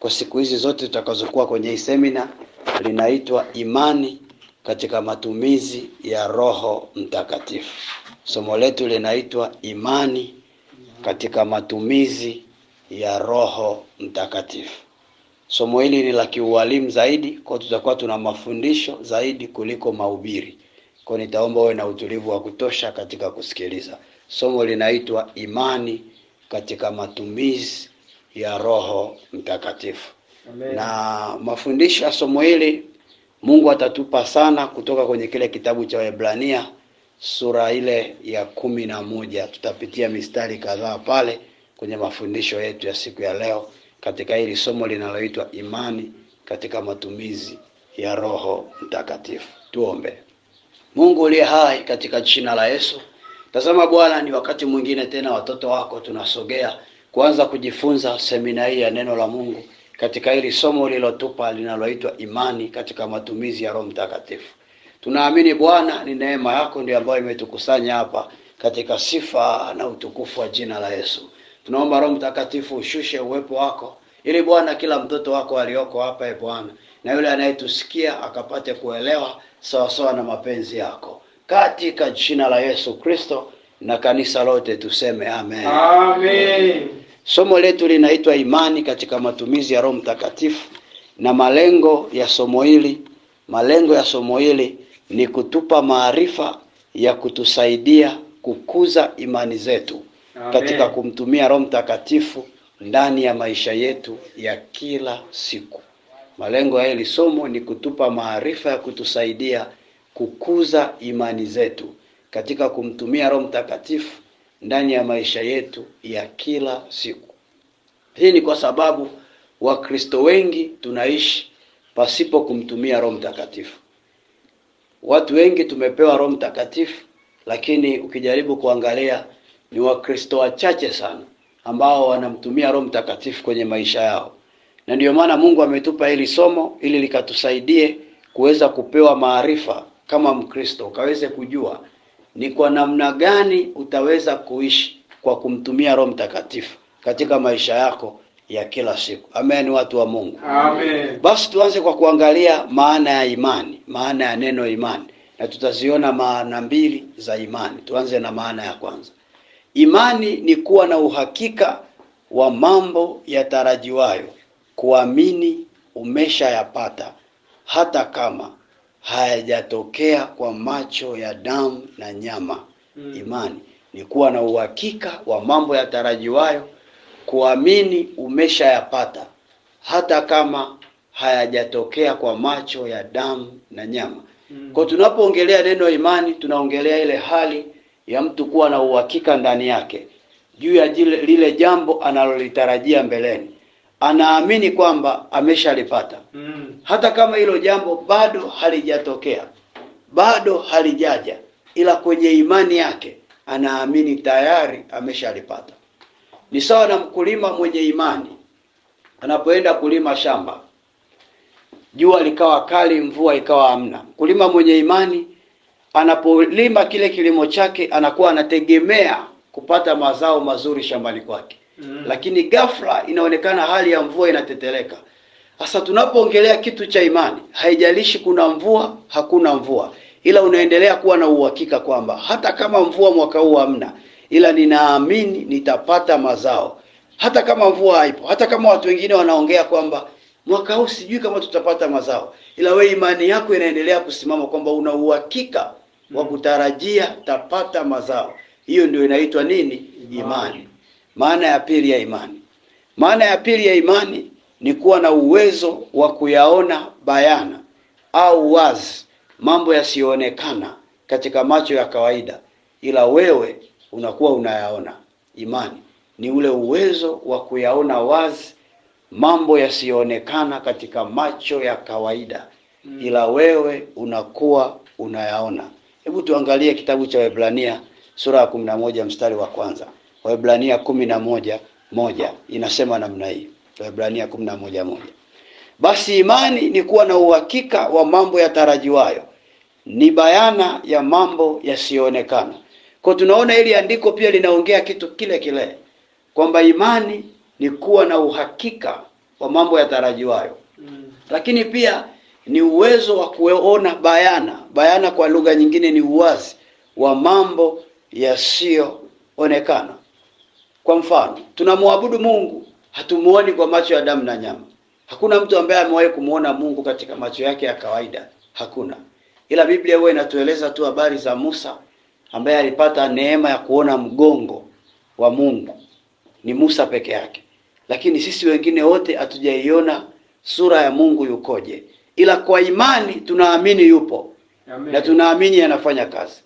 kwa siku hizi zote tutakazokuwa kwenye hii semina linaitwa imani katika matumizi ya Roho Mtakatifu. Somo letu linaitwa imani katika matumizi ya Roho Mtakatifu. Somo hili ni la kiualimu zaidi, kwa tutakuwa tuna mafundisho zaidi kuliko mahubiri. Kwa nitaomba uwe na utulivu wa kutosha katika kusikiliza. Somo linaitwa imani katika matumizi ya Roho Mtakatifu. Amen. Na mafundisho ya somo hili Mungu atatupa sana kutoka kwenye kile kitabu cha Waebrania sura ile ya 11. Tutapitia mistari kadhaa pale kwenye mafundisho yetu ya siku ya leo katika hili somo linaloitwa imani katika matumizi ya Roho Mtakatifu. Tuombe. Mungu uliye hai, katika jina la Yesu, tazama Bwana, ni wakati mwingine tena watoto wako tunasogea kuanza kujifunza semina hii ya neno la Mungu katika hili somo lilotupa linaloitwa imani katika matumizi ya Roho Mtakatifu. Tunaamini Bwana ni neema yako ndiyo ambayo imetukusanya hapa katika sifa na utukufu wa jina la Yesu. Tunaomba Roho Mtakatifu ushushe uwepo wako ili Bwana kila mtoto wako aliyoko hapa Bwana na yule anayetusikia akapate kuelewa sawa sawa na mapenzi yako. Katika jina la Yesu Kristo na kanisa lote tuseme amen. Amen. Somo letu linaitwa imani katika matumizi ya Roho Mtakatifu, na malengo ya somo hili ni kutupa maarifa ya kutusaidia kukuza imani zetu. Amen. Katika kumtumia Roho Mtakatifu ndani ya maisha yetu ya kila siku. Malengo ya hili somo ni kutupa maarifa ya kutusaidia kukuza imani zetu katika kumtumia Roho Mtakatifu ndani ya maisha yetu ya kila siku. Hii ni kwa sababu Wakristo wengi tunaishi pasipo kumtumia Roho Mtakatifu. Watu wengi tumepewa Roho Mtakatifu, lakini ukijaribu kuangalia ni Wakristo wachache sana ambao wanamtumia Roho Mtakatifu kwenye maisha yao. Na ndio maana Mungu ametupa hili somo ili likatusaidie kuweza kupewa maarifa kama Mkristo, ukaweze kujua ni kwa namna gani utaweza kuishi kwa kumtumia Roho Mtakatifu katika maisha yako ya kila siku. Amen, watu wa Mungu. Amen. Basi tuanze kwa kuangalia maana ya imani, maana ya neno imani. Na tutaziona maana mbili za imani. Tuanze na maana ya kwanza. Imani ni kuwa na uhakika wa mambo yatarajiwayo, kuamini umeshayapata hata kama hayajatokea kwa macho ya damu na nyama. Imani ni kuwa na uhakika wa mambo yatarajiwayo, kuamini umeshayapata hata kama hayajatokea kwa macho ya damu na nyama. Kwa tunapoongelea neno imani, tunaongelea ile hali ya mtu kuwa na uhakika ndani yake juu ya lile jambo analolitarajia mbeleni. Anaamini kwamba ameshalipata. Hata kama hilo jambo bado halijatokea, bado halijaja, ila kwenye imani yake anaamini tayari ameshalipata. Ni sawa na mkulima mwenye imani anapoenda kulima shamba. Jua likawa kali, mvua ikawa hamna. Mkulima mwenye imani anapolima kile kilimo chake anakuwa anategemea kupata mazao mazuri shambani kwake. Lakini ghafla inaonekana hali ya mvua inateteleka. Sasa tunapoongelea kitu cha imani, haijalishi kuna mvua, hakuna mvua, ila unaendelea kuwa na uhakika kwamba hata kama mvua mwaka huu hamna, ila ninaamini nitapata mazao. Hata kama mvua haipo, hata kama watu wengine wanaongea kwamba mwaka huu sijui kama tutapata mazao, ila we imani yako inaendelea kusimama kwamba una uhakika wa kutarajia tapata mazao. Hiyo ndio inaitwa nini? Imani. Maana ya pili ya imani. Maana ya pili ya imani ni kuwa na uwezo wa kuyaona bayana au wazi mambo yasiyoonekana katika macho ya kawaida, ila wewe unakuwa unayaona. Imani ni ule uwezo wa kuyaona wazi mambo yasiyoonekana katika macho ya kawaida, ila wewe unakuwa unayaona. Hebu tuangalie kitabu cha Waebrania sura ya 11 mstari wa kwanza. Waebrania 11:1 inasema namna hii. Waebrania 11:1. Basi imani ni kuwa na uhakika wa mambo yatarajiwayo, ni bayana ya mambo yasiyoonekana. Kwa tunaona hili andiko pia linaongea kitu kile kile, kwamba imani ni kuwa na uhakika wa mambo yatarajiwayo. Lakini pia ni uwezo wa kuona bayana kwa lugha nyingine ni uwazi wa mambo yasiyoonekana. Kwa mfano, tunamwabudu Mungu, hatumuoni kwa macho ya damu na nyama. Hakuna mtu ambaye amewahi kumuona Mungu katika macho yake ya kawaida, hakuna. Ila Biblia huwa inatueleza tu habari za Musa ambaye alipata neema ya kuona mgongo wa Mungu. Ni Musa peke yake. Lakini sisi wengine wote hatujaiona sura ya Mungu yukoje. Ila kwa imani tunaamini yupo. Amen. Na tunaamini anafanya kazi.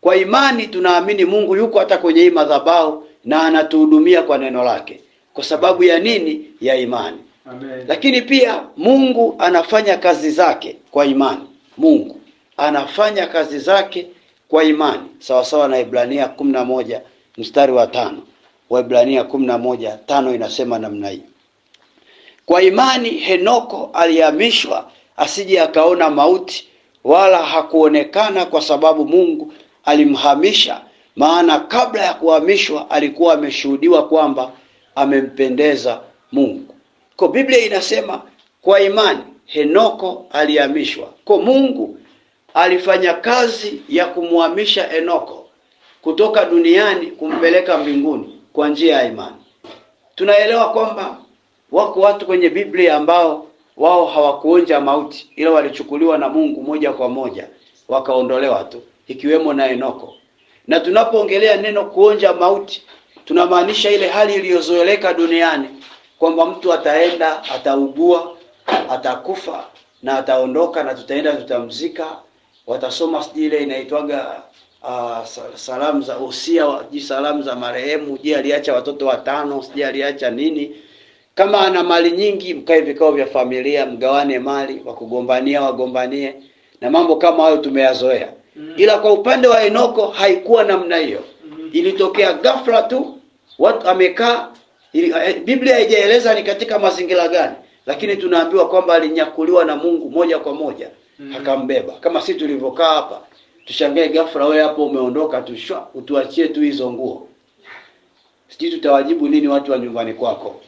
Kwa imani tunaamini Mungu yuko hata kwenye hii madhabahu na anatuhudumia kwa neno lake. Kwa sababu ya nini? Ya imani. Amen. Lakini pia Mungu anafanya kazi zake kwa imani. Mungu anafanya kazi zake kwa imani. Sawa sawa na Ibrania 11 mstari wa 5. Waebrania 11:5 inasema namna hii. Kwa imani Henoko alihamishwa asije akaona mauti, wala hakuonekana kwa sababu Mungu alimhamisha, maana kabla ya kuhamishwa alikuwa ameshuhudiwa kwamba amempendeza Mungu. Kwa Biblia inasema kwa imani Henoko alihamishwa. Kwa Mungu alifanya kazi ya kumhamisha Henoko kutoka duniani kumpeleka mbinguni kwa njia ya imani. Tunaelewa kwamba wako watu kwenye Biblia ambao wao hawakuonja mauti, ila walichukuliwa na Mungu moja kwa moja wakaondolewa tu, ikiwemo na Henoko. Na tunapoongelea neno kuonja mauti, tunamaanisha ile hali iliyozoeleka duniani kwamba mtu ataenda, ataugua, atakufa na ataondoka na tutaenda tutamzika. Watasoma ile inaitwaga salamu za usia, salamu za marehemu, je aliacha watoto 5, je aliacha nini. Kama ana mali nyingi, mkae vikao vya familia, mgawane mali, wakugombania wagombanie, na mambo kama hayo tumeyazoea. Ila kwa upande wa Henoko haikuwa namna hiyo. Ilitokea ghafla tu, watu amekaa, Biblia haijaeleza ni katika mazingira gani, lakini tunaambiwa kwamba alinyakuliwa na Mungu moja kwa moja, akambeba. Kama sisi tulivyokaa hapa, tushangae ghafla wewe hapo umeondoka tu, utuachie tu hizo nguo. Sijui tutawajibu nini watu wa nyumbani kwako.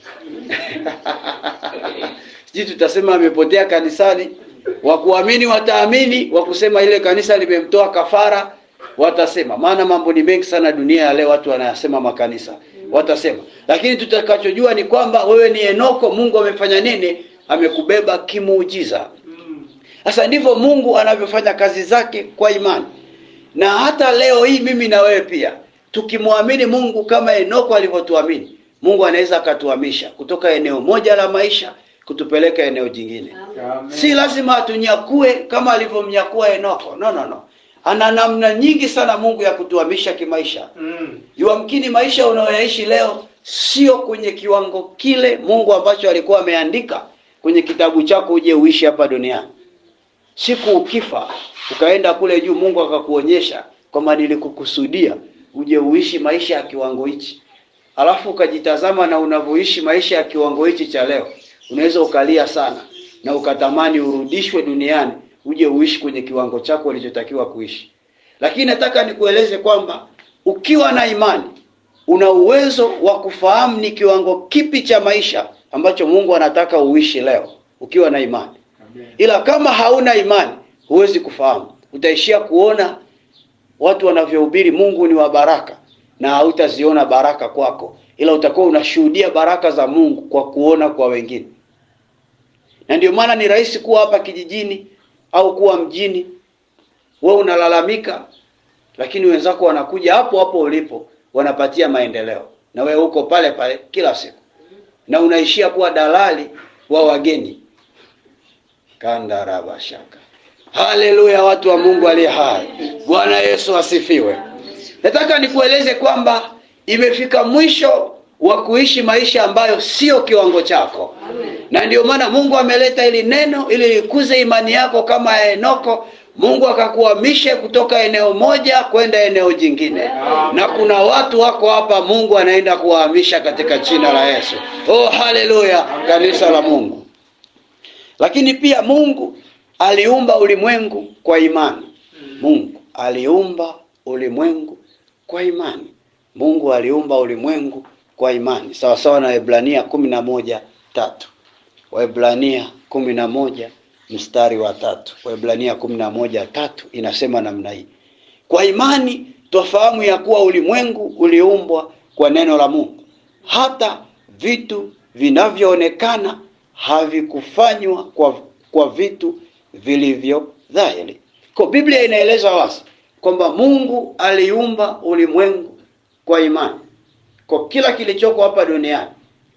Sijui tutasema amepotea kanisani, wakuamini wataamini, wakusema ile kanisa limemtoa kafara watasema. Maana mambo ni mengi sana dunia ya leo, watu wanayasema makanisa, watasema. Lakini tutakachojua ni kwamba wewe ni Henoko, Mungu amefanya nini? Amekubeba kimuujiza. Sasa ndivyo Mungu anavyofanya kazi zake kwa imani. Na hata leo hii mimi na wewe pia tukimwamini Mungu kama Henoko alivyotuamini, Mungu anaweza akatuhamisha kutoka eneo moja la maisha kutupeleka eneo jingine. Amen. Si lazima atunyakue kama alivyomnyakua Henoko. No. Ana namna nyingi sana Mungu ya kutuhamisha kimaisha. Yamkini maisha unayoishi leo sio kwenye kiwango kile Mungu ambacho alikuwa ameandika kwenye kitabu chako uje uishi hapa duniani. Siku ukifa ukaenda kule juu, Mungu akakuonyesha kwamba nilikukusudia uje uishi maisha ya kiwango hichi. Alafu ukajitazama na unavyoishi maisha ya kiwango hichi cha leo, unaweza ukalia sana na ukatamani urudishwe duniani uje uishi kwenye kiwango chako ulichotakiwa kuishi. Lakini nataka nikueleze kwamba ukiwa na imani una uwezo wa kufahamu ni kiwango kipi cha maisha ambacho Mungu anataka uishi leo ukiwa na imani. Ila kama hauna imani huwezi kufahamu. Utaishia kuona watu wanavyohubiri Mungu ni wa baraka na hautaziona baraka kwako, ila utakuwa unashuhudia baraka za Mungu kwa kuona kwa wengine. Na ndio maana ni rahisi kuwa hapa kijijini au kuwa mjini, wewe unalalamika, lakini wenzako wanakuja hapo hapo ulipo, wanapatia maendeleo, na wewe uko pale pale kila siku, na unaishia kuwa dalali wa wageni. Kandaraba shaka. Haleluya, watu wa Mungu aliye hai. Bwana Yesu asifiwe. Nataka nikueleze kwamba imefika mwisho wa kuishi maisha ambayo sio kiwango chako. Na ndio maana Mungu ameleta ili neno ili likuze imani yako kama ya Henoko. Mungu akakuhamisha kutoka eneo moja kwenda eneo jingine. Na kuna watu wako hapa Mungu anaenda kuwahamisha katika jina la Yesu. Oh haleluya, kanisa la Mungu. Lakini pia Mungu aliumba ulimwengu kwa imani. Mungu aliumba ulimwengu kwa imani. Mungu aliumba ulimwengu kwa imani. Sawa sawa na Ibrania 11:3. Waebrania 11 mstari wa 3. Waebrania 11:3 inasema namna hii: kwa imani twafahamu ya kuwa ulimwengu uliumbwa kwa neno la Mungu, hata vitu vinavyoonekana havikufanywa kwa vitu vilivyo dhahiri. Kwa Biblia inaeleza wazi kwamba Mungu aliumba ulimwengu kwa imani. Kwa kila kilichoko hapa duniani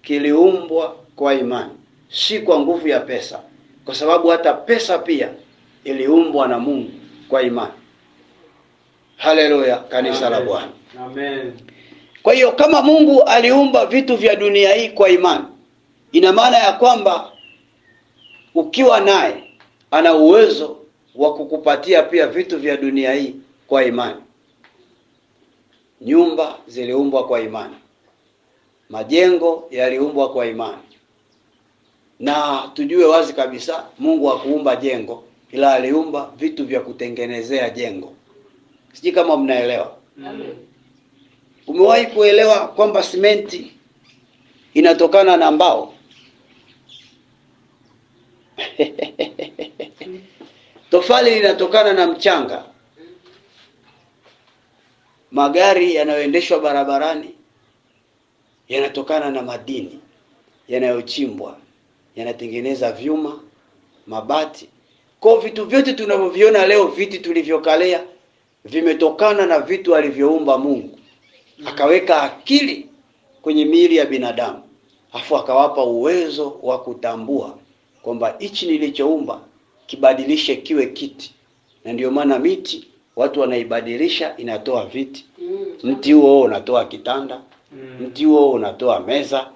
kiliumbwa kwa imani, si kwa nguvu ya pesa, kwa sababu hata pesa pia iliumbwa na Mungu kwa imani. Haleluya, kanisa la Bwana. Amen. Kwa hiyo kama Mungu aliumba vitu vya dunia hii kwa imani, ina maana ya kwamba ukiwa naye ana uwezo wa kukupatia pia vitu vya dunia hii kwa imani. Nyumba ziliumbwa kwa imani, majengo yaliumbwa kwa imani. Na tujue wazi kabisa Mungu hakuumba jengo, ila aliumba vitu vya kutengenezea jengo. Sijui kama mnaelewa. Amen. Umewahi kuelewa kwamba simenti inatokana na mbao? Tofali linatokana na mchanga. Magari yanayoendeshwa barabarani yanatokana na madini yanayochimbwa, yanatengeneza vyuma, mabati. Kwa vitu vyote tunavyoviona leo, viti tulivyokalea, vimetokana na vitu alivyoumba Mungu. Akaweka akili kwenye miili ya binadamu, afu akawapa uwezo wa kutambua kwamba hichi nilichoumba kibadilishe kiwe kiti. Na ndio maana miti watu wanaibadilisha, inatoa viti. Mti huo unatoa kitanda, mti huo unatoa meza,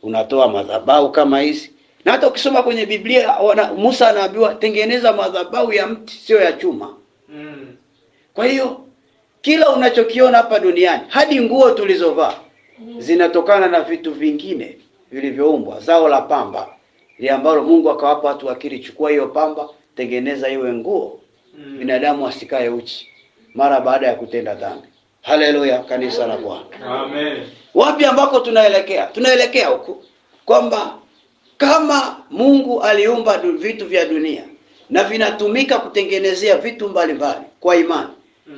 unatoa madhabahu kama hizi. Na hata ukisoma kwenye Biblia Musa anaambiwa tengeneza madhabahu ya mti, sio ya chuma. Kwa hiyo kila unachokiona hapa duniani, hadi nguo tulizovaa, zinatokana na vitu vingine vilivyoumbwa. Zao la pamba ile ambalo Mungu akawapa watu akili, chukua hiyo pamba, tengeneza iwe nguo, binadamu asikae uchi mara baada ya kutenda dhambi. Haleluya, kanisa la Bwana. Amen. Wapi ambako tunaelekea? Tunaelekea huku kwamba kama Mungu aliumba vitu vya dunia na vinatumika kutengenezea vitu mbalimbali kwa imani,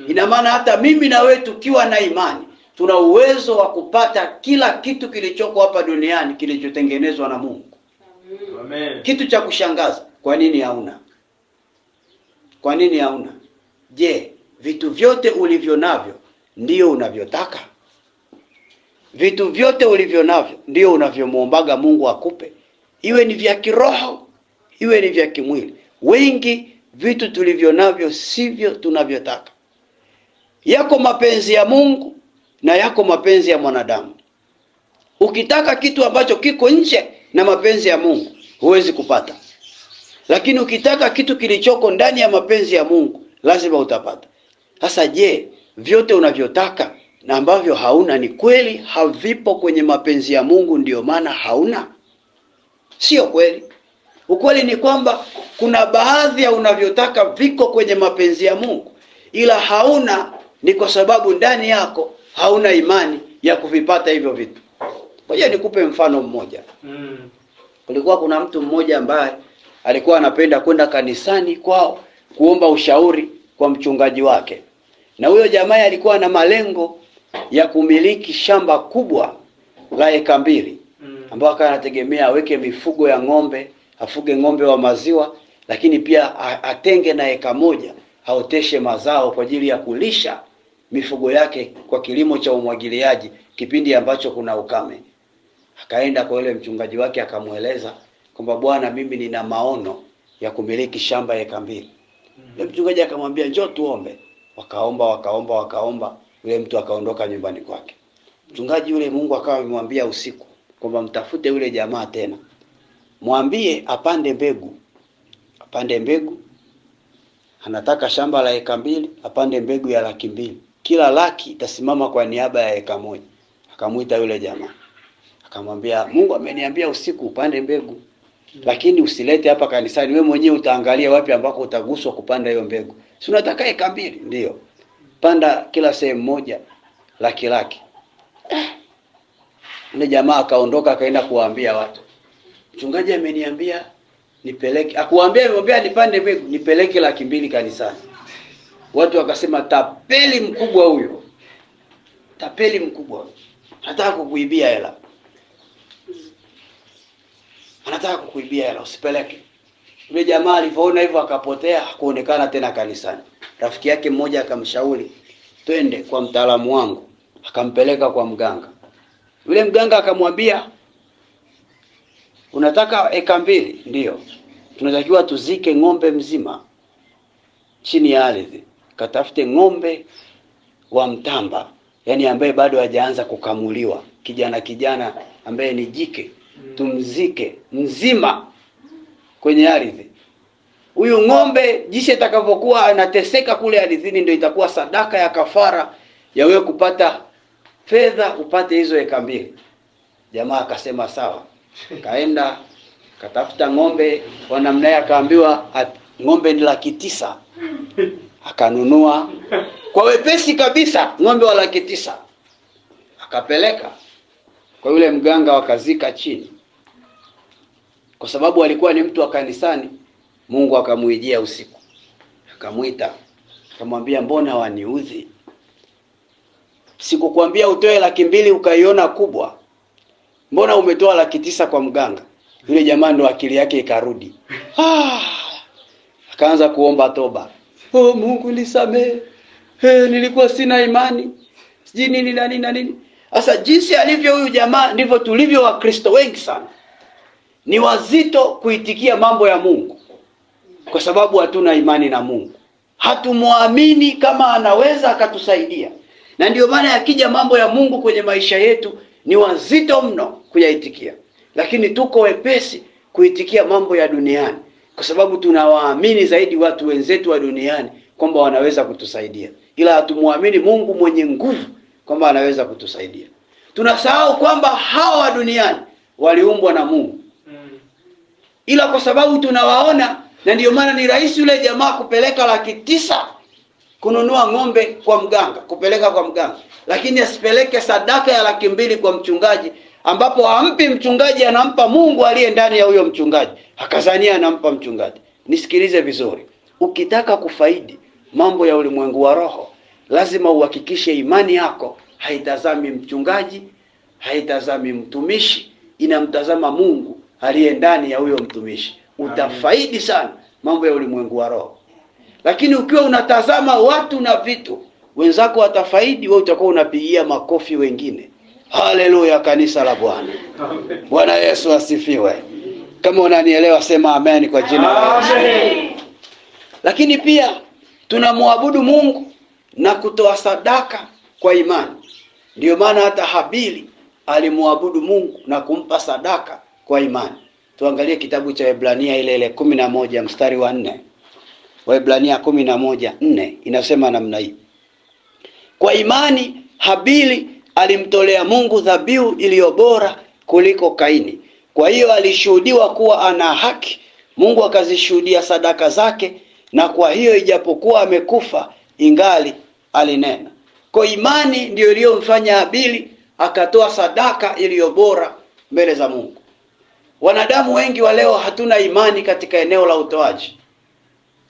ina maana hata mimi na wewe tukiwa na imani tuna uwezo wa kupata kila kitu kilichoko hapa duniani kilichotengenezwa na Mungu. Amen. Kitu cha kushangaza, kwa nini hauna? Kwa nini hauna? Je, vitu vyote ulivyo navyo ndio unavyotaka? Vitu vyote ulivyo navyo ndio unavyomuombaga Mungu akupe? Iwe ni vya kiroho, iwe ni vya kimwili. Wengi vitu tulivyo navyo sivyo tunavyotaka. Yako mapenzi ya Mungu na yako mapenzi ya mwanadamu. Ukitaka kitu ambacho kiko nje na mapenzi ya Mungu, huwezi kupata. Lakini ukitaka kitu kilichoko ndani ya mapenzi ya Mungu, lazima utapata. Sasa je, vyote unavyotaka na ambavyo hauna ni kweli havipo kwenye mapenzi ya Mungu ndio maana hauna? Sio kweli. Ukweli ni kwamba kuna baadhi ya unavyotaka viko kwenye mapenzi ya Mungu, ila hauna ni kwa sababu ndani yako hauna imani ya kuvipata hivyo vitu. Ngoja nikupe mfano mmoja. Kulikuwa kuna mtu mmoja ambaye alikuwa anapenda kwenda kanisani kwao kuomba ushauri kwa mchungaji wake. Na huyo jamaa alikuwa na malengo ya kumiliki shamba kubwa la eka 2, ambao anategemea aweke mifugo ya ng'ombe, afuge ng'ombe wa maziwa, lakini pia atenge na eka 1 aoteshe mazao kwa ajili ya kulisha mifugo yake kwa kilimo cha umwagiliaji kipindi ambacho kuna ukame. Akaenda kwa yule mchungaji wake akamueleza kwamba bwana, mimi nina maono ya kumiliki shamba eka 2. Yule mchungaji akamwambia njoo tuombe. Wakaomba. Yule mtu akaondoka nyumbani kwake. Mchungaji yule Mungu akawa amemwambia usiku kwamba mtafute yule jamaa tena. Mwambie apande mbegu. Anataka shamba la eka 2, apande mbegu ya 200,000. Kila laki itasimama kwa niaba ya eka 1. Akamuita yule jamaa. Akamwambia Mungu ameniambia usiku upande mbegu. Lakini usilete hapa kanisani, wewe mwenyewe utaangalia wapi ambako utaguswa kupanda hiyo mbegu. Si unataka eka 2? Ndio. Panda kila sehemu moja laki. Yule jamaa akaondoka akaenda kuwaambia watu. mchungaji ameniambia nipeleke, amemwambia nipande mbegu nipeleke 200,000 kanisani. Watu wakasema tapeli mkubwa huyo. Tapeli mkubwa. Anataka kukuibia hela. Anataka kukuibia hela, usipeleke. Yule jamaa alipoona hivyo akapotea, hakuonekana tena kanisani. Rafiki yake mmoja akamshauri, "Twende kwa mtaalamu wangu." Akampeleka kwa mganga. Yule mganga akamwambia, "Unataka 2 eka?" "Ndio. Tunatakiwa tuzike ng'ombe mzima chini ya ardhi. Katafute ng'ombe wa mtamba, yani ambaye bado hajaanza kukamuliwa, kijana ambaye ni jike, tumzike mzima kwenye ardhi. Huyu ng'ombe jinsi atakavyokuwa anateseka kule ardhini ndio itakuwa sadaka ya kafara ya wewe kupata fedha, upate hizo 2 eka." Jamaa akasema sawa. Kaenda katafuta ng'ombe kwa namna yake, akaambiwa ng'ombe ni 900,000. Akanunua kwa wepesi kabisa ng'ombe wa 900,000. Akapeleka kwa yule mganga, wakazika chini. Kwa sababu alikuwa ni mtu wa kanisani, Mungu akamuijia usiku. Akamuita, akamwambia, "Mbona waniudhi? Sikukwambia utoe 200,000 ukaiona kubwa? Mbona umetoa 900,000 kwa mganga?" Yule jamaa ndo akili yake ikarudi. Akaanza kuomba toba. "Oh Mungu nisamehe. Nilikuwa sina imani. Siji nini na nini na nini." Sasa jinsi alivyo huyu jamaa ndivyo tulivyo Wakristo wengi sana. Ni wazito kuitikia mambo ya Mungu kwa sababu hatuna imani na Mungu. Hatumuamini kama anaweza akatusaidia. Na ndio maana yakija mambo ya Mungu kwenye maisha yetu ni wazito mno kuyaitikia. Lakini tuko wepesi kuitikia mambo ya duniani kwa sababu tunawaamini zaidi watu wenzetu wa duniani kwamba wanaweza kutusaidia. Ila hatumuamini Mungu mwenye nguvu kwamba anaweza kutusaidia. Tunasahau kwamba hawa wa duniani waliumbwa na Mungu. Ila kwa sababu tunawaona, na ndio maana ni rahisi yule jamaa kupeleka 900,000 kununua ng'ombe kwa mganga, kupeleka kwa mganga. Lakini asipeleke sadaka ya 200,000 kwa mchungaji, ambapo hampi mchungaji, anampa Mungu aliye ndani ya huyo mchungaji. Akazania anampa mchungaji. Nisikilize vizuri. Ukitaka kufaidi mambo ya ulimwengu wa roho, lazima uhakikishe imani yako haitazami mchungaji, haitazami mtumishi, inamtazama Mungu aliye ndani ya huyo mtumishi. Utafaidi sana mambo ya ulimwengu wa roho. Lakini ukiwa unatazama watu na vitu, wenzako watafaidi, wewe utakuwa unapigia makofi wengine. Haleluya, kanisa la Bwana. Bwana Yesu asifiwe. Kama unanielewa sema amen kwa jina la Yesu. Amen. Lakini pia tunamwabudu Mungu na kutoa sadaka kwa imani. Ndio maana hata Habili alimwabudu Mungu na kumpa sadaka kwa imani. Tuangalie kitabu cha Waebrania ile 11 mstari wa 4. Waebrania 11:4 inasema namna hii. Kwa imani Habili alimtolea Mungu dhabihu iliyo bora kuliko Kaini. Kwa hiyo alishuhudiwa kuwa ana haki. Mungu akazishuhudia sadaka zake, na kwa hiyo ijapokuwa amekufa ingali alinena. Kwa imani ndio iliyomfanya Habili akatoa sadaka iliyo bora mbele za Mungu. Wanadamu wengi wa leo hatuna imani katika eneo la utoaji.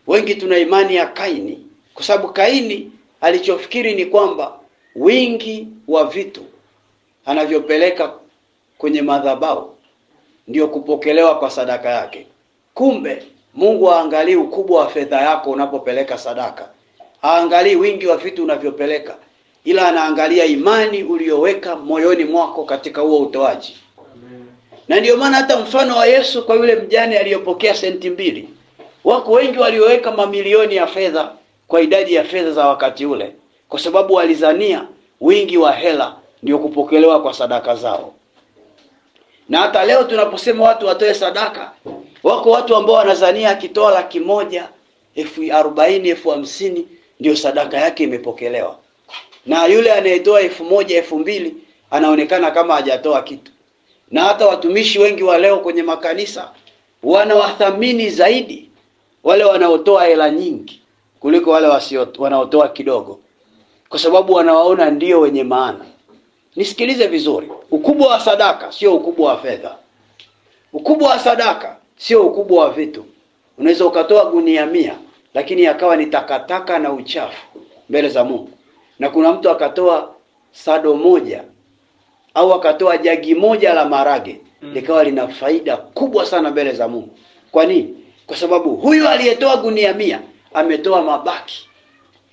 Wengi tuna imani ya Kaini, kwa sababu Kaini alichofikiri ni kwamba wingi wa vitu anavyopeleka kwenye madhabahu ndio kupokelewa kwa sadaka yake. Kumbe Mungu haangalii ukubwa wa fedha yako unapopeleka sadaka. Haangalii wingi wa vitu unavyopeleka, ila anaangalia imani uliyoweka moyoni mwako katika huo utoaji. Amen. Na ndio maana hata mfano wa Yesu kwa yule mjane aliyopokea senti 2. Wako wengi walioweka mamilioni ya fedha kwa idadi ya fedha za wakati ule, kwa sababu walizania wingi wa hela ndio kupokelewa kwa sadaka zao. Na hata leo tunaposema watu watoe sadaka, wako watu ambao wanazania akitoa 100,000, 40,000, 50,000 ndio sadaka yake imepokelewa. Na yule anayetoa 1,000, 2,000 anaonekana kama hajatoa kitu. Na hata watumishi wengi wa leo kwenye makanisa wanawathamini zaidi wale wanaotoa hela nyingi kuliko wale wanaotoa kidogo, kwa sababu wanawaona ndio wenye maana. Nisikilize vizuri. Ukubwa wa sadaka sio ukubwa wa fedha. Ukubwa wa sadaka sio ukubwa wa vitu. Unaweza ukatoa gunia 100 lakini akawa ni takataka na uchafu mbele za Mungu. Na kuna mtu akatoa sado moja au akatoa jagi moja la marage likawa lina faida kubwa sana mbele za Mungu. Kwa nini? Kwa sababu huyu aliyetoa gunia 100 ametoa mabaki,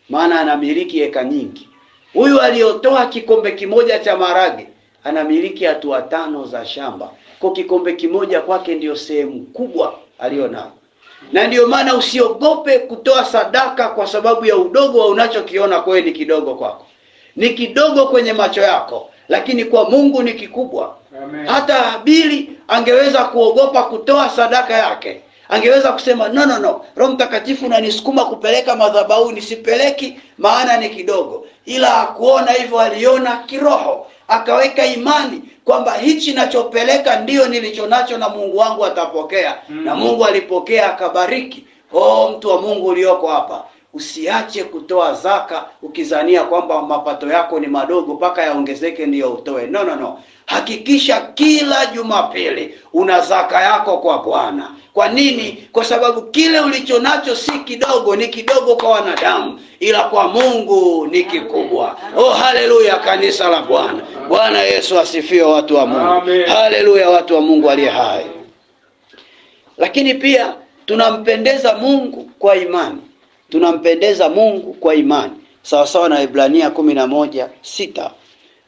maana anamiliki eka nyingi. Huyu aliyotoa kikombe kimoja cha marage anamiliki hatua 5 za shamba. Kwa kikombe kimoja kwake ndio sehemu kubwa alionao. Na ndio maana usiogope kutoa sadaka kwa sababu ya udogo wa unachokiona kwewe ni kidogo kwako. Ni kidogo kwenye macho yako, lakini kwa Mungu ni kikubwa. Amen. Hata Habili angeweza kuogopa kutoa sadaka yake. Angeweza kusema no, Roho Mtakatifu unanisukuma kupeleka madhabahuni, sipeleki maana ni kidogo. Ila hakuona hivyo, aliona kiroho. Akaweka imani kwamba hichi nachopeleka ndio nilichonacho na Mungu wangu atapokea. Na Mungu alipokea akabariki. Mtu wa Mungu ulioko hapa, usiache kutoa zaka ukizania kwamba mapato yako ni madogo mpaka yaongezeke ndio utoe. No. Hakikisha kila Jumapili una zaka yako kwa Bwana. Kwa nini? Kwa sababu kile ulichonacho si kidogo, ni kidogo kwa wanadamu, ila kwa Mungu ni kikubwa. Haleluya kanisa la Bwana. Bwana Yesu asifiwe watu wa Mungu. Haleluya watu wa Mungu aliye hai. Lakini pia tunampendeza Mungu kwa imani. Tunampendeza Mungu kwa imani. Sawa sawa na Waebrania 11:6.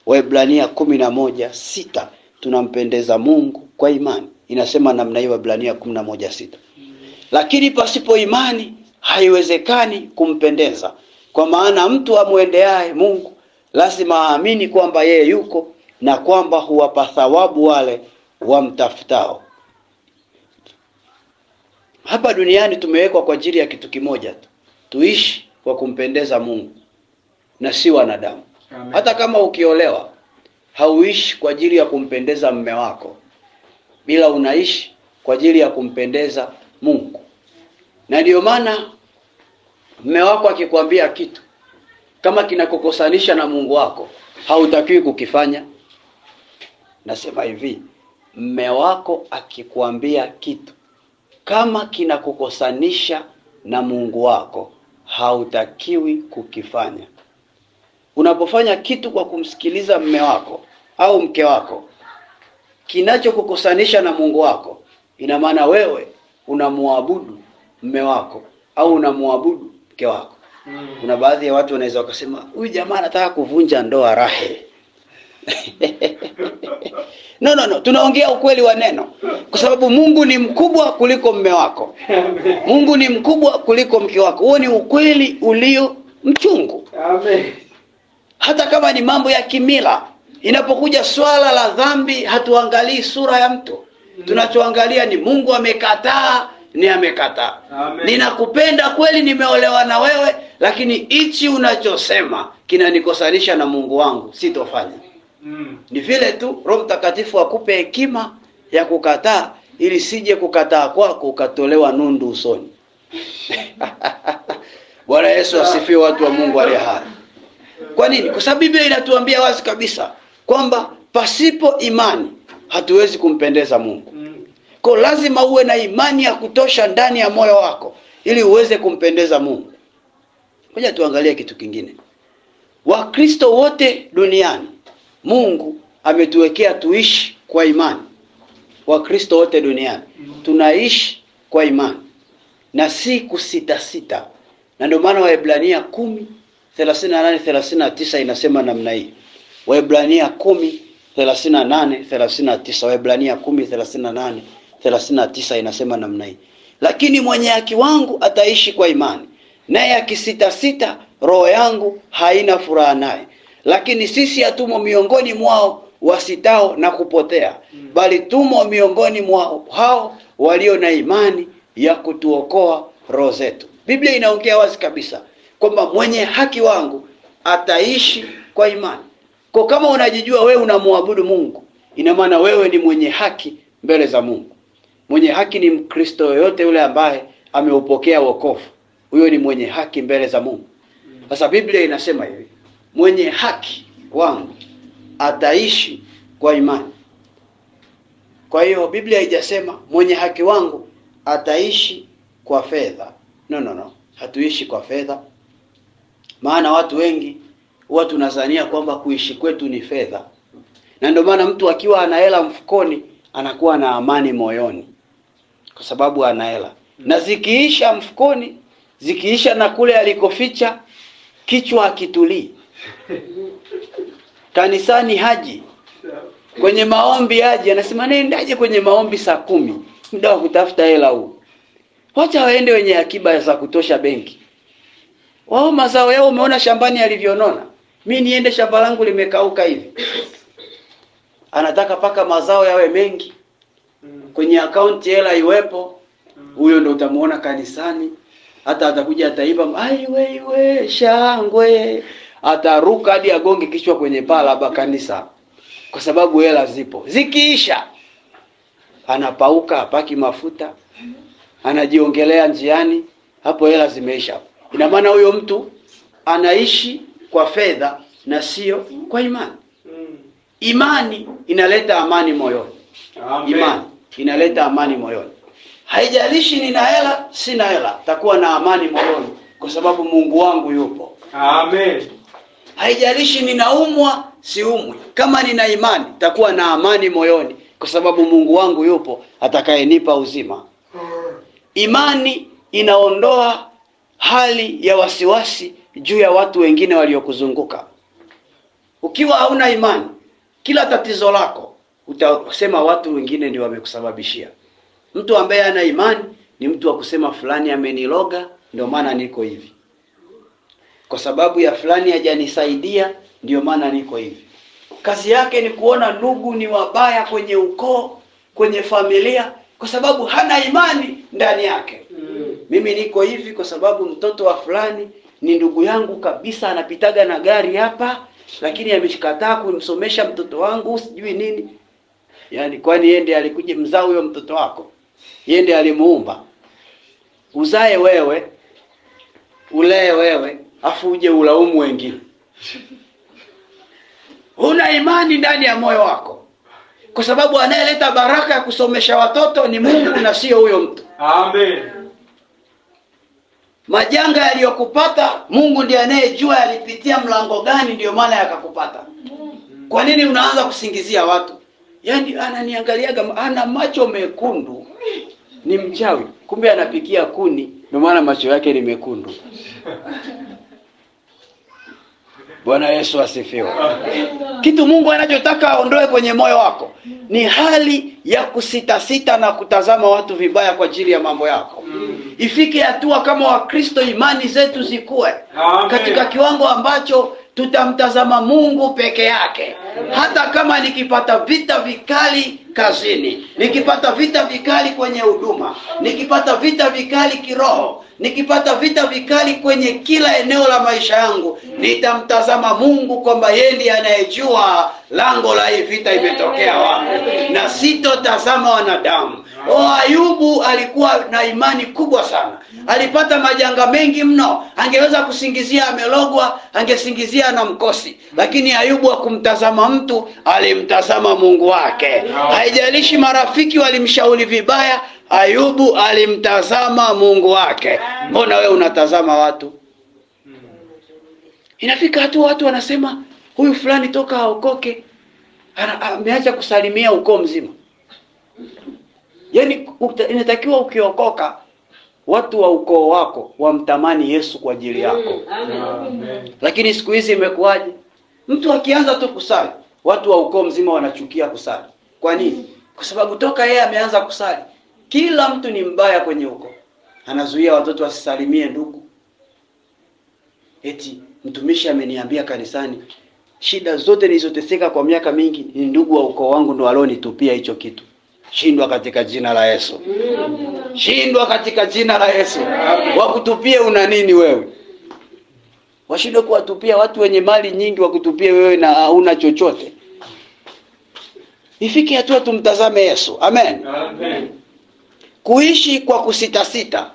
Waebrania 11:6. Tunampendeza Mungu kwa imani. Inasema namna hiyo Waebrania 11:6. Lakini pasipo imani haiwezekani kumpendeza. Kwa maana mtu amwendeaye Mungu lazima aamini kwamba yeye yuko na kwamba huwapa thawabu wale wamtafutao. Hapa duniani tumewekwa kwa ajili ya kitu kimoja tu. Tuishi kwa kumpendeza Mungu na si wanadamu. Amen. Hata kama ukiolewa, hauishi kwa ajili ya kumpendeza mume wako, bila unaishi kwa ajili ya kumpendeza Mungu. Na ndio maana mume wako akikwambia kitu kama kinakukosanisha na Mungu wako, hautakiwi kukifanya. Nasema hivi, mume wako akikwambia kitu kama kinakukosanisha na Mungu wako, hautakiwi kukifanya. Unapofanya kitu kwa kumsikiliza mume wako au mke wako kinachokukosanisha na Mungu wako, ina maana wewe unamuabudu mume wako au unamuabudu mke wako. Kuna baadhi ya watu wanaweza wakasema, huyu jamaa anataka kuvunja ndoa Rahe. No, tunaongea ukweli wa neno. Kwa sababu Mungu ni mkubwa kuliko mume wako. Mungu ni mkubwa kuliko mke wako. Huo ni ukweli ulio mchungu. Amen. Hata kama ni mambo ya kimila, inapokuja swala la dhambi hatuangalii sura ya mtu. Tunachoangalia ni Mungu amekataa, ni amekataa. Ninakupenda kweli, nimeolewa na wewe, lakini hichi unachosema kinanikosanisha na Mungu wangu, sitofanya. Ni vile tu Roho Mtakatifu akupe hekima ya kukataa, ili sije kukataa kwako ukatolewa nundu usoni. Bwana Yesu asifiwe watu wa Mungu aliye hai. Kwa nini? Kwa sababu Biblia inatuambia wazi kabisa kwamba pasipo imani hatuwezi kumpendeza Mungu. Kwa lazima uwe na imani ya kutosha ndani ya moyo wako ili uweze kumpendeza Mungu. Ngoja tuangalie kitu kingine. Wakristo wote duniani Mungu ametuwekea tuishi kwa imani. Wakristo wote duniani tunaishi kwa imani na si kusita. Na ndio maana Waebrania 10:38-39 inasema namna hii. Waebrania 10:38-39. Waebrania 10:38-39 inasema namna hii. Lakini mwenye haki wangu ataishi kwa imani, naye akisita, roho yangu haina furaha naye. Lakini sisi hatumo miongoni mwao wasitao na kupotea, bali tumo miongoni mwao hao walio na imani ya kutuokoa roho zetu. Biblia inaongea wazi kabisa kwamba mwenye haki wangu ataishi kwa imani. Kwa kama unajijua wewe unamwabudu Mungu, ina maana wewe ni mwenye haki mbele za Mungu. Mwenye haki ni Mkristo yoyote yule ambaye ameupokea wokovu. Huyo ni mwenye haki mbele za Mungu. Sasa Biblia inasema hivi, mwenye haki wangu ataishi kwa imani. Kwa hiyo Biblia haijasema mwenye haki wangu ataishi kwa fedha. No. Hatuishi kwa fedha. Maana watu wengi huwa tunazania kwamba kuishi kwetu ni fedha. Na ndio maana mtu akiwa ana hela mfukoni anakuwa na amani moyoni. Kwa sababu ana hela. Na zikiisha mfukoni, zikiisha na kule alikoficha, kichwa hakitulii. Kanisani haji. Kwenye maombi haji, anasema nendaje kwenye maombi saa 10. Muda wa kutafuta hela huu. Wacha waende wenye akiba za kutosha benki. Wao mazao yao umeona shambani alivyonona. Mimi niende shamba langu limekauka hivi. Anataka paka mazao yawe mengi. Kwenye account hela iwepo. Huyo ndo utamuona kanisani. Hata atakuja ataiba, aiwe shangwe. Ataruka hadi agonge kichwa kwenye paa la kanisa. Kwa sababu hela zipo. Zikiisha anapauka, hapaki mafuta. Anajiongelea njiani, hapo hela zimeisha. Ina maana huyo mtu anaishi kwa fedha na sio kwa imani. Imani inaleta amani moyoni. Imani inaleta amani moyoni. Haijalishi nina hela, sina hela, takuwa na amani moyoni kwa sababu Mungu wangu yupo. Amen. Haijalishi ninaumwa, siumwi. Kama nina imani, takuwa na amani moyoni kwa sababu Mungu wangu yupo atakayenipa uzima. Imani inaondoa hali ya wasiwasi juu ya watu wengine waliokuzunguka. Ukiwa hauna imani, kila tatizo lako utasema watu wengine ndio wamekusababishia. Mtu ambaye ana imani ni mtu wa kusema fulani ameniloga ndio maana niko hivi. Kwa sababu ya fulani hajanisaidia ndio maana niko hivi. Kazi yake ni kuona ndugu ni wabaya kwenye ukoo, kwenye familia kwa sababu hana imani ndani yake. Mimi niko hivi kwa sababu mtoto wa fulani ni ndugu yangu kabisa, anapitaga na gari hapa lakini ameshikataa kumsomesha mtoto wangu sijui nini. Yaani kwani yeye alikuja mzao huyo mtoto wako? Yeye alimuumba. Uzae wewe, ulee wewe, afu uje ulaumu wengine. Huna imani ndani ya moyo wako. Kwa sababu anayeleta baraka ya kusomesha watoto ni Mungu na sio huyo mtu. Amen. Majanga yaliyokupata Mungu ndiye anayejua yalipitia mlango gani ndio maana yakakupata. Kwa nini unaanza kusingizia watu? Yaani ananiangaliaga ana macho mekundu ni mchawi. Kumbe anapikia kuni ndio maana macho yake ni mekundu. Bwana Yesu asifiwe. Kitu Mungu anachotaka aondoe kwenye moyo wako ni hali ya kusita na kutazama watu vibaya kwa ajili ya mambo yako. Ifike hatua kama Wakristo imani zetu zikue katika kiwango ambacho tutamtazama Mungu peke yake. Hata kama nikipata vita vikali kazini, nikipata vita vikali kwenye huduma, nikipata vita vikali kiroho, nikipata vita vikali kwenye kila eneo la maisha yangu, nitamtazama Mungu kwamba yeye ndiye anayejua lango la hii vita imetokea wapi, na sitotazama wanadamu. Ayubu alikuwa na imani kubwa sana. Alipata majanga mengi mno. Angeweza kusingizia amelogwa, angesingizia na mkosi. Lakini Ayubu hakumtazama mtu, alimtazama Mungu wake. Haijalishi marafiki walimshauri vibaya, Ayubu alimtazama Mungu wake. Mbona wewe unatazama watu? Inafika hatua watu wanasema huyu fulani toka aokoke ameacha kusalimia ukoo mzima. Yaani inatakiwa ukiokoka watu wa ukoo wako wamtamani Yesu kwa ajili yako. Amen. Lakini siku hizi imekuwaje? Mtu akianza tu kusali, watu wa ukoo mzima wanachukia kusali. Kwa nini? Kwa sababu toka yeye ameanza kusali, kila mtu ni mbaya kwenye ukoo. Anazuia watoto wasisalimie ndugu. Eti mtumishi ameniambia kanisani, shida zote nilizoteseka kwa miaka mingi ni ndugu wa ukoo wangu ndo walionitupia hicho kitu. Shindwa katika jina la Yesu. Shindwa katika jina la Yesu. Wakutupie una nini wewe? Washindwe kuwatupia watu wenye mali nyingi, wakutupie wewe na hauna chochote. Ifike hatua tumtazame Yesu. Amen. Amen. Kuishi kwa kusitasita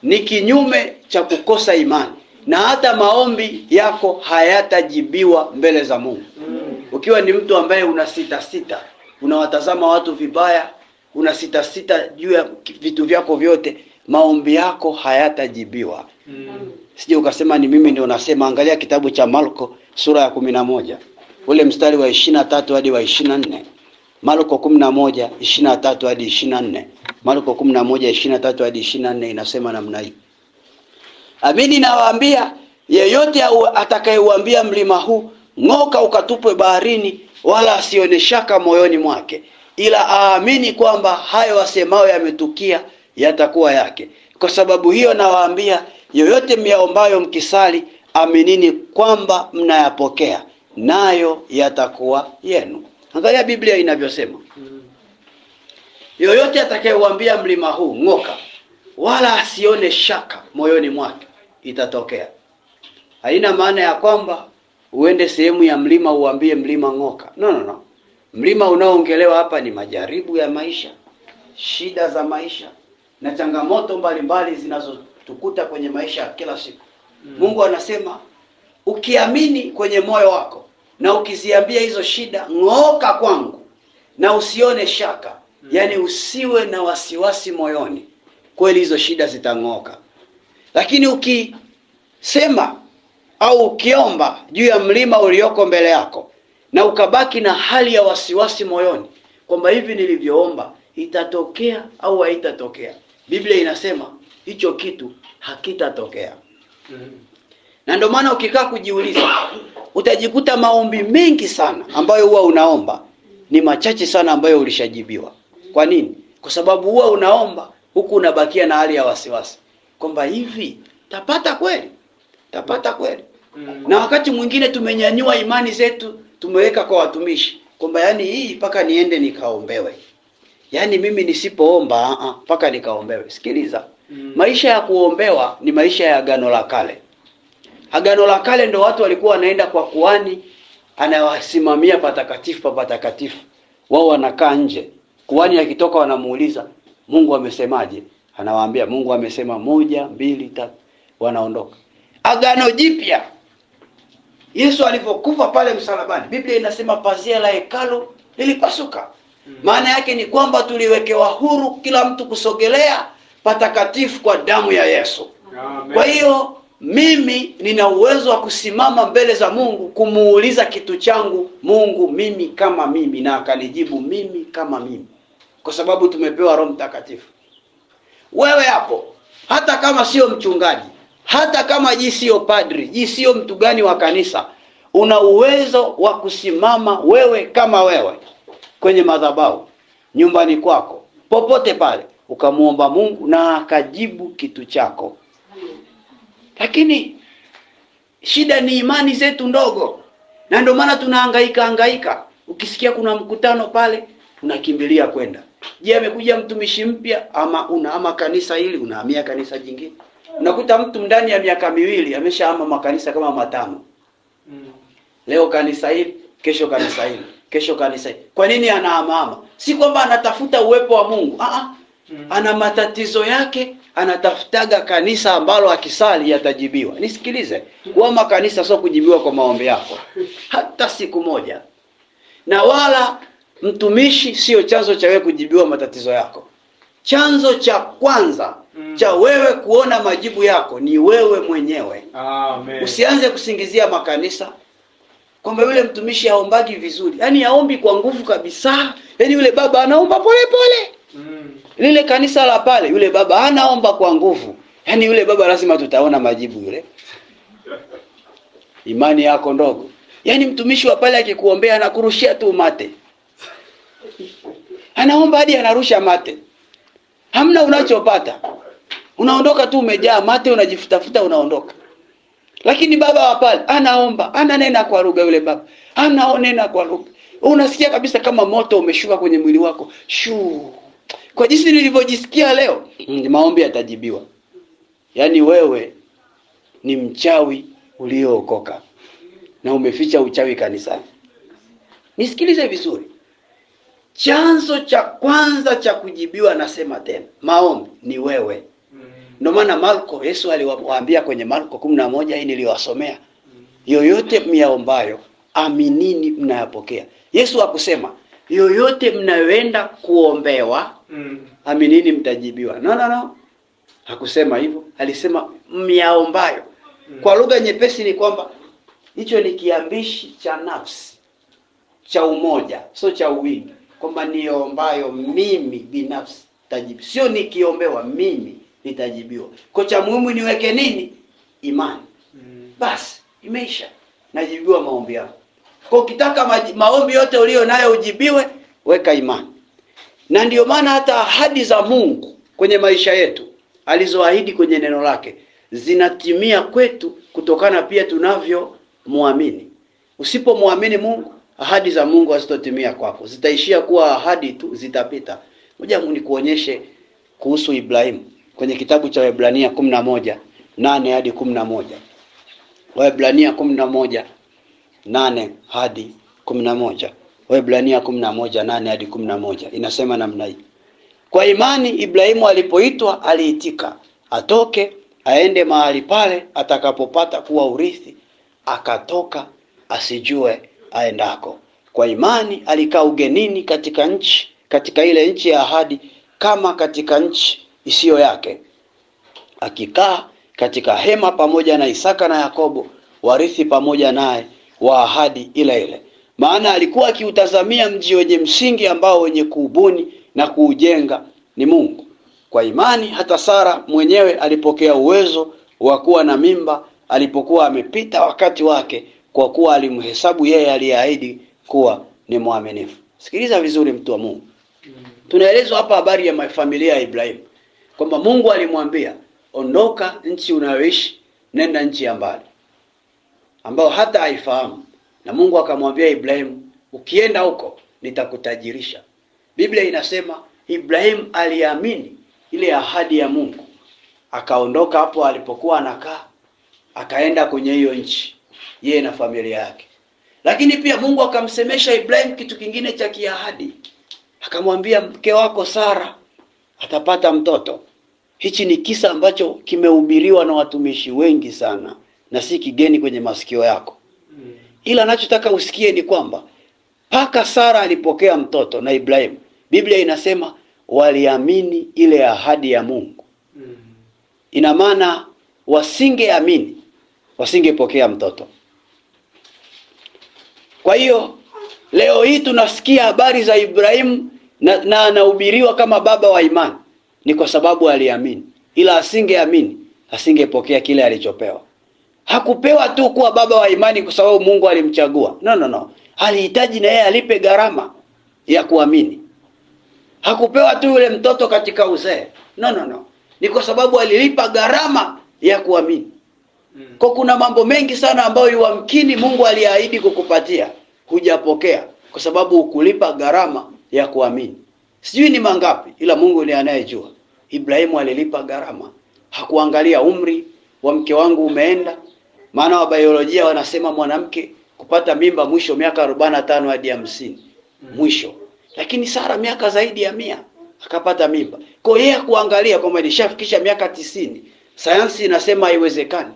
ni kinyume cha kukosa imani, na hata maombi yako hayatajibiwa mbele za Mungu. Ukiwa ni mtu ambaye unasitasita, unawatazama watu vibaya, unasita juu ya vitu vyako vyote, maombi yako hayatajibiwa. Sije ukasema ni mimi ndio nasema. Angalia kitabu cha Marko sura ya 11. Ule mstari wa 23 hadi wa 24. Marko 11 23 hadi 24. Marko 11 23 hadi 24 inasema namna hii. Amini nawaambia, yeyote atakayeuambia mlima huu ng'oka ukatupwe baharini, wala asione shaka moyoni mwake, ila aamini kwamba hayo asemao yametukia, yatakuwa yake. Kwa sababu hiyo nawaambia, yoyote myaombayo mkisali, aminini kwamba mnayapokea, nayo yatakuwa yenu. Angalia Biblia inavyosema. Yoyote atakayeuambia mlima huu ng'oka, wala asione shaka moyoni mwake, itatokea. Haina maana ya kwamba uende sehemu ya mlima uambie mlima ng'oka. No. Mlima unaoongelewa hapa ni majaribu ya maisha, shida za maisha na changamoto mbalimbali zinazotukuta kwenye maisha ya kila siku. Mungu anasema ukiamini kwenye moyo wako na ukiziambia hizo shida ng'oka kwangu, na usione shaka, yani usiwe na wasiwasi moyoni, kweli hizo shida zitang'oka. Lakini ukisema au ukiomba juu ya mlima ulioko mbele yako na ukabaki na hali ya wasiwasi moyoni kwamba hivi nilivyoomba itatokea au haitatokea, Biblia inasema hicho kitu hakitatokea. Na ndio maana ukikaa kujiuliza, utajikuta maombi mengi sana ambayo huwa unaomba ni machache sana ambayo ulishajibiwa. Kwa nini? Kwa sababu huwa unaomba huku unabakia na hali ya wasiwasi kwamba hivi tapata kweli? Tapata kweli? Na wakati mwingine tumenyanyua imani zetu, tumeweka kwa watumishi kwamba yani hii mpaka niende nikaombewe. Yani mimi nisipoomba mpaka nikaombewe. Sikiliza. Maisha ya kuombewa ni maisha ya Agano la Kale. Agano la Kale ndio watu walikuwa wanaenda kwa kuhani anawasimamia patakatifu. Wao wanakaa nje. Kuhani akitoka wanamuuliza, Mungu amesemaje? Anawaambia Mungu amesema 1, 2, 3. Wanaondoka. Agano Jipya, Yesu alipokufa pale msalabani, Biblia inasema pazia la hekalu lilipasuka. Maana yake ni kwamba tuliwekewa huru kila mtu kusogelea patakatifu kwa damu ya Yesu. Amen. Kwa hiyo mimi nina uwezo wa kusimama mbele za Mungu kumuuliza kitu changu Mungu mimi kama mimi, na akanijibu mimi kama mimi, kwa sababu tumepewa Roho Mtakatifu. Wewe hapo, hata kama sio mchungaji, hata kama sio padri, sio mtu gani wa kanisa, una uwezo wa kusimama wewe kama wewe kwenye madhabahu, nyumbani kwako, popote pale, ukamuomba Mungu na akajibu kitu chako. Lakini shida ni imani zetu ndogo. Na ndio maana tunahangaika. Ukisikia kuna mkutano pale, tunakimbilia kwenda. Je, amekuja mtumishi mpya ama kanisa hili unahamia kanisa jingine? Unakuta mtu ndani ya miaka 2 ameshahama makanisa kama 5. Leo kanisa hili, kesho kanisa hili, kesho kanisa hili. Kwa nini anahama? Si kwamba anatafuta uwepo wa Mungu. Ana matatizo yake, anatafutaga kanisa ambalo akisali yatajibiwa. Nisikilize, kuhama kanisa sio kujibiwa kwa maombi yako hata siku moja. Na wala mtumishi sio chanzo cha wewe kujibiwa matatizo yako. Chanzo cha kwanza cha wewe kuona majibu yako ni wewe mwenyewe. Amen. Usianze kusingizia makanisa kwamba yule mtumishi haombagi vizuri. Yaani haombi kwa nguvu kabisa. Yaani yule baba anaomba pole pole. Lile kanisa la pale yule baba anaomba kwa nguvu. Yaani yule baba lazima tutaona majibu yule. Imani yako ndogo. Yaani mtumishi wa pale akikuombea anakurushia tu mate. Anaomba hadi anarusha mate. Hamna unachopata. Unaondoka tu umejaa mate, unajifutafuta unaondoka. Lakini baba wa pale anaomba, ananena kwa lugha yule baba. Anaonena kwa lugha. Unasikia kabisa kama moto umeshuka kwenye mwili wako. Shuu. Kwa jinsi nilivyojisikia leo, maombi yatajibiwa. Yaani wewe ni mchawi uliookoka na umeficha uchawi kanisani. Nisikilize vizuri. Chanzo cha kwanza cha kujibiwa, nasema tena, maombi ni wewe. Ndio maana Yesu aliwaambia kwenye Marko 11 hii niliwasomea. Yoyote myaombayo aminini mnayapokea. Yesu hakusema yoyote mnayoenda kuombewa, aminini mtajibiwa. No. Hakusema hivyo. Alisema myaombayo. Kwa lugha nyepesi ni kwamba hicho ni kiambishi cha nafsi, cha umoja, sio cha wingi. Kwamba niombayo mimi binafsi tajibu. Sio nikiombewa mimi nitajibiwa. Kwa cha muhimu niweke nini? Imani. Basi imeisha. Najibiwa maombi yako. Kwa ukitaka maombi yote ulio nayo ujibiwe, weka imani. Na ndio maana hata ahadi za Mungu kwenye maisha yetu alizoahidi kwenye neno lake zinatimia kwetu kutokana pia tunavyomwamini. Usipomwamini Mungu, ahadi za Mungu hazitotimia kwako. Zitaishia kuwa ahadi tu, zitapita. Ngoja nikuonyeshe kuhusu Ibrahimu kwenye kitabu cha Waebrania 11:8 hadi 11. Waebrania 11:8 hadi 11. Waebrania 11:8 hadi 11 inasema namna hii. Kwa imani Ibrahimu alipoitwa aliitika, atoke aende mahali pale atakapopata kuwa urithi, akatoka asijue aendako. Kwa imani alikaa ugenini katika ile nchi ya ahadi, kama katika nchi isiyo yake, akikaa katika hema pamoja na Isaka na Yakobo, warithi pamoja naye wa ahadi ile ile. Maana alikuwa akiutazamia mji wenye msingi ambao wenye kuubuni na kuujenga ni Mungu. Kwa imani hata Sara mwenyewe alipokea uwezo wa kuwa na mimba alipokuwa amepita wakati wake, kwa kuwa alimhesabu yeye aliyeahidi kuwa ni mwaminifu. Sikiliza vizuri mtu wa Mungu. Tunaelezwa hapa habari ya familia ya Ibrahimu, kwamba Mungu alimwambia, ondoka nchi unayoishi, nenda nchi ya mbali ambao hata haifahamu. Na Mungu akamwambia Ibrahimu, ukienda huko nitakutajirisha. Biblia inasema Ibrahimu aliamini ile ahadi ya Mungu. Akaondoka hapo alipokuwa anakaa, akaenda kwenye hiyo nchi, yeye na familia yake. Lakini pia Mungu akamsemesha Ibrahimu kitu kingine cha kiahadi. Akamwambia, mke wako Sara atapata mtoto. Hichi ni kisa ambacho kimehubiriwa na watumishi wengi sana, na si kigeni kwenye masikio yako. Ila anachotaka usikie ni kwamba paka Sara alipokea mtoto na Ibrahimu, Biblia inasema waliamini ile ahadi ya Mungu. Ina maana wasingeamini, wasingepokea mtoto. Kwa hiyo leo hii tunasikia habari za Ibrahimu na anahubiriwa kama baba wa imani, ni kwa sababu aliamini. Ila asingeamini, asingepokea kile alichopewa. Hakupewa tu kuwa baba wa imani kwa sababu Mungu alimchagua. No. Alihitaji na yeye alipe gharama ya kuamini. Hakupewa tu yule mtoto katika uzee. No. Ni kwa sababu alilipa gharama ya kuamini. Kwa kuna mambo mengi sana ambayo yamkini Mungu aliahidi kukupatia, hujapokea kwa sababu ukulipa gharama ya kuamini. Sijui ni mangapi, ila Mungu ndiye anayejua. Ibrahimu alilipa gharama. Hakuangalia umri wa mke wangu umeenda. Maana wa biolojia wanasema mwanamke kupata mimba mwisho miaka 45 hadi 50. Mwisho. Lakini Sara miaka zaidi ya 100 akapata mimba. Kwa hiyo kuangalia kwamba ilishafikisha miaka 90. Sayansi inasema haiwezekani.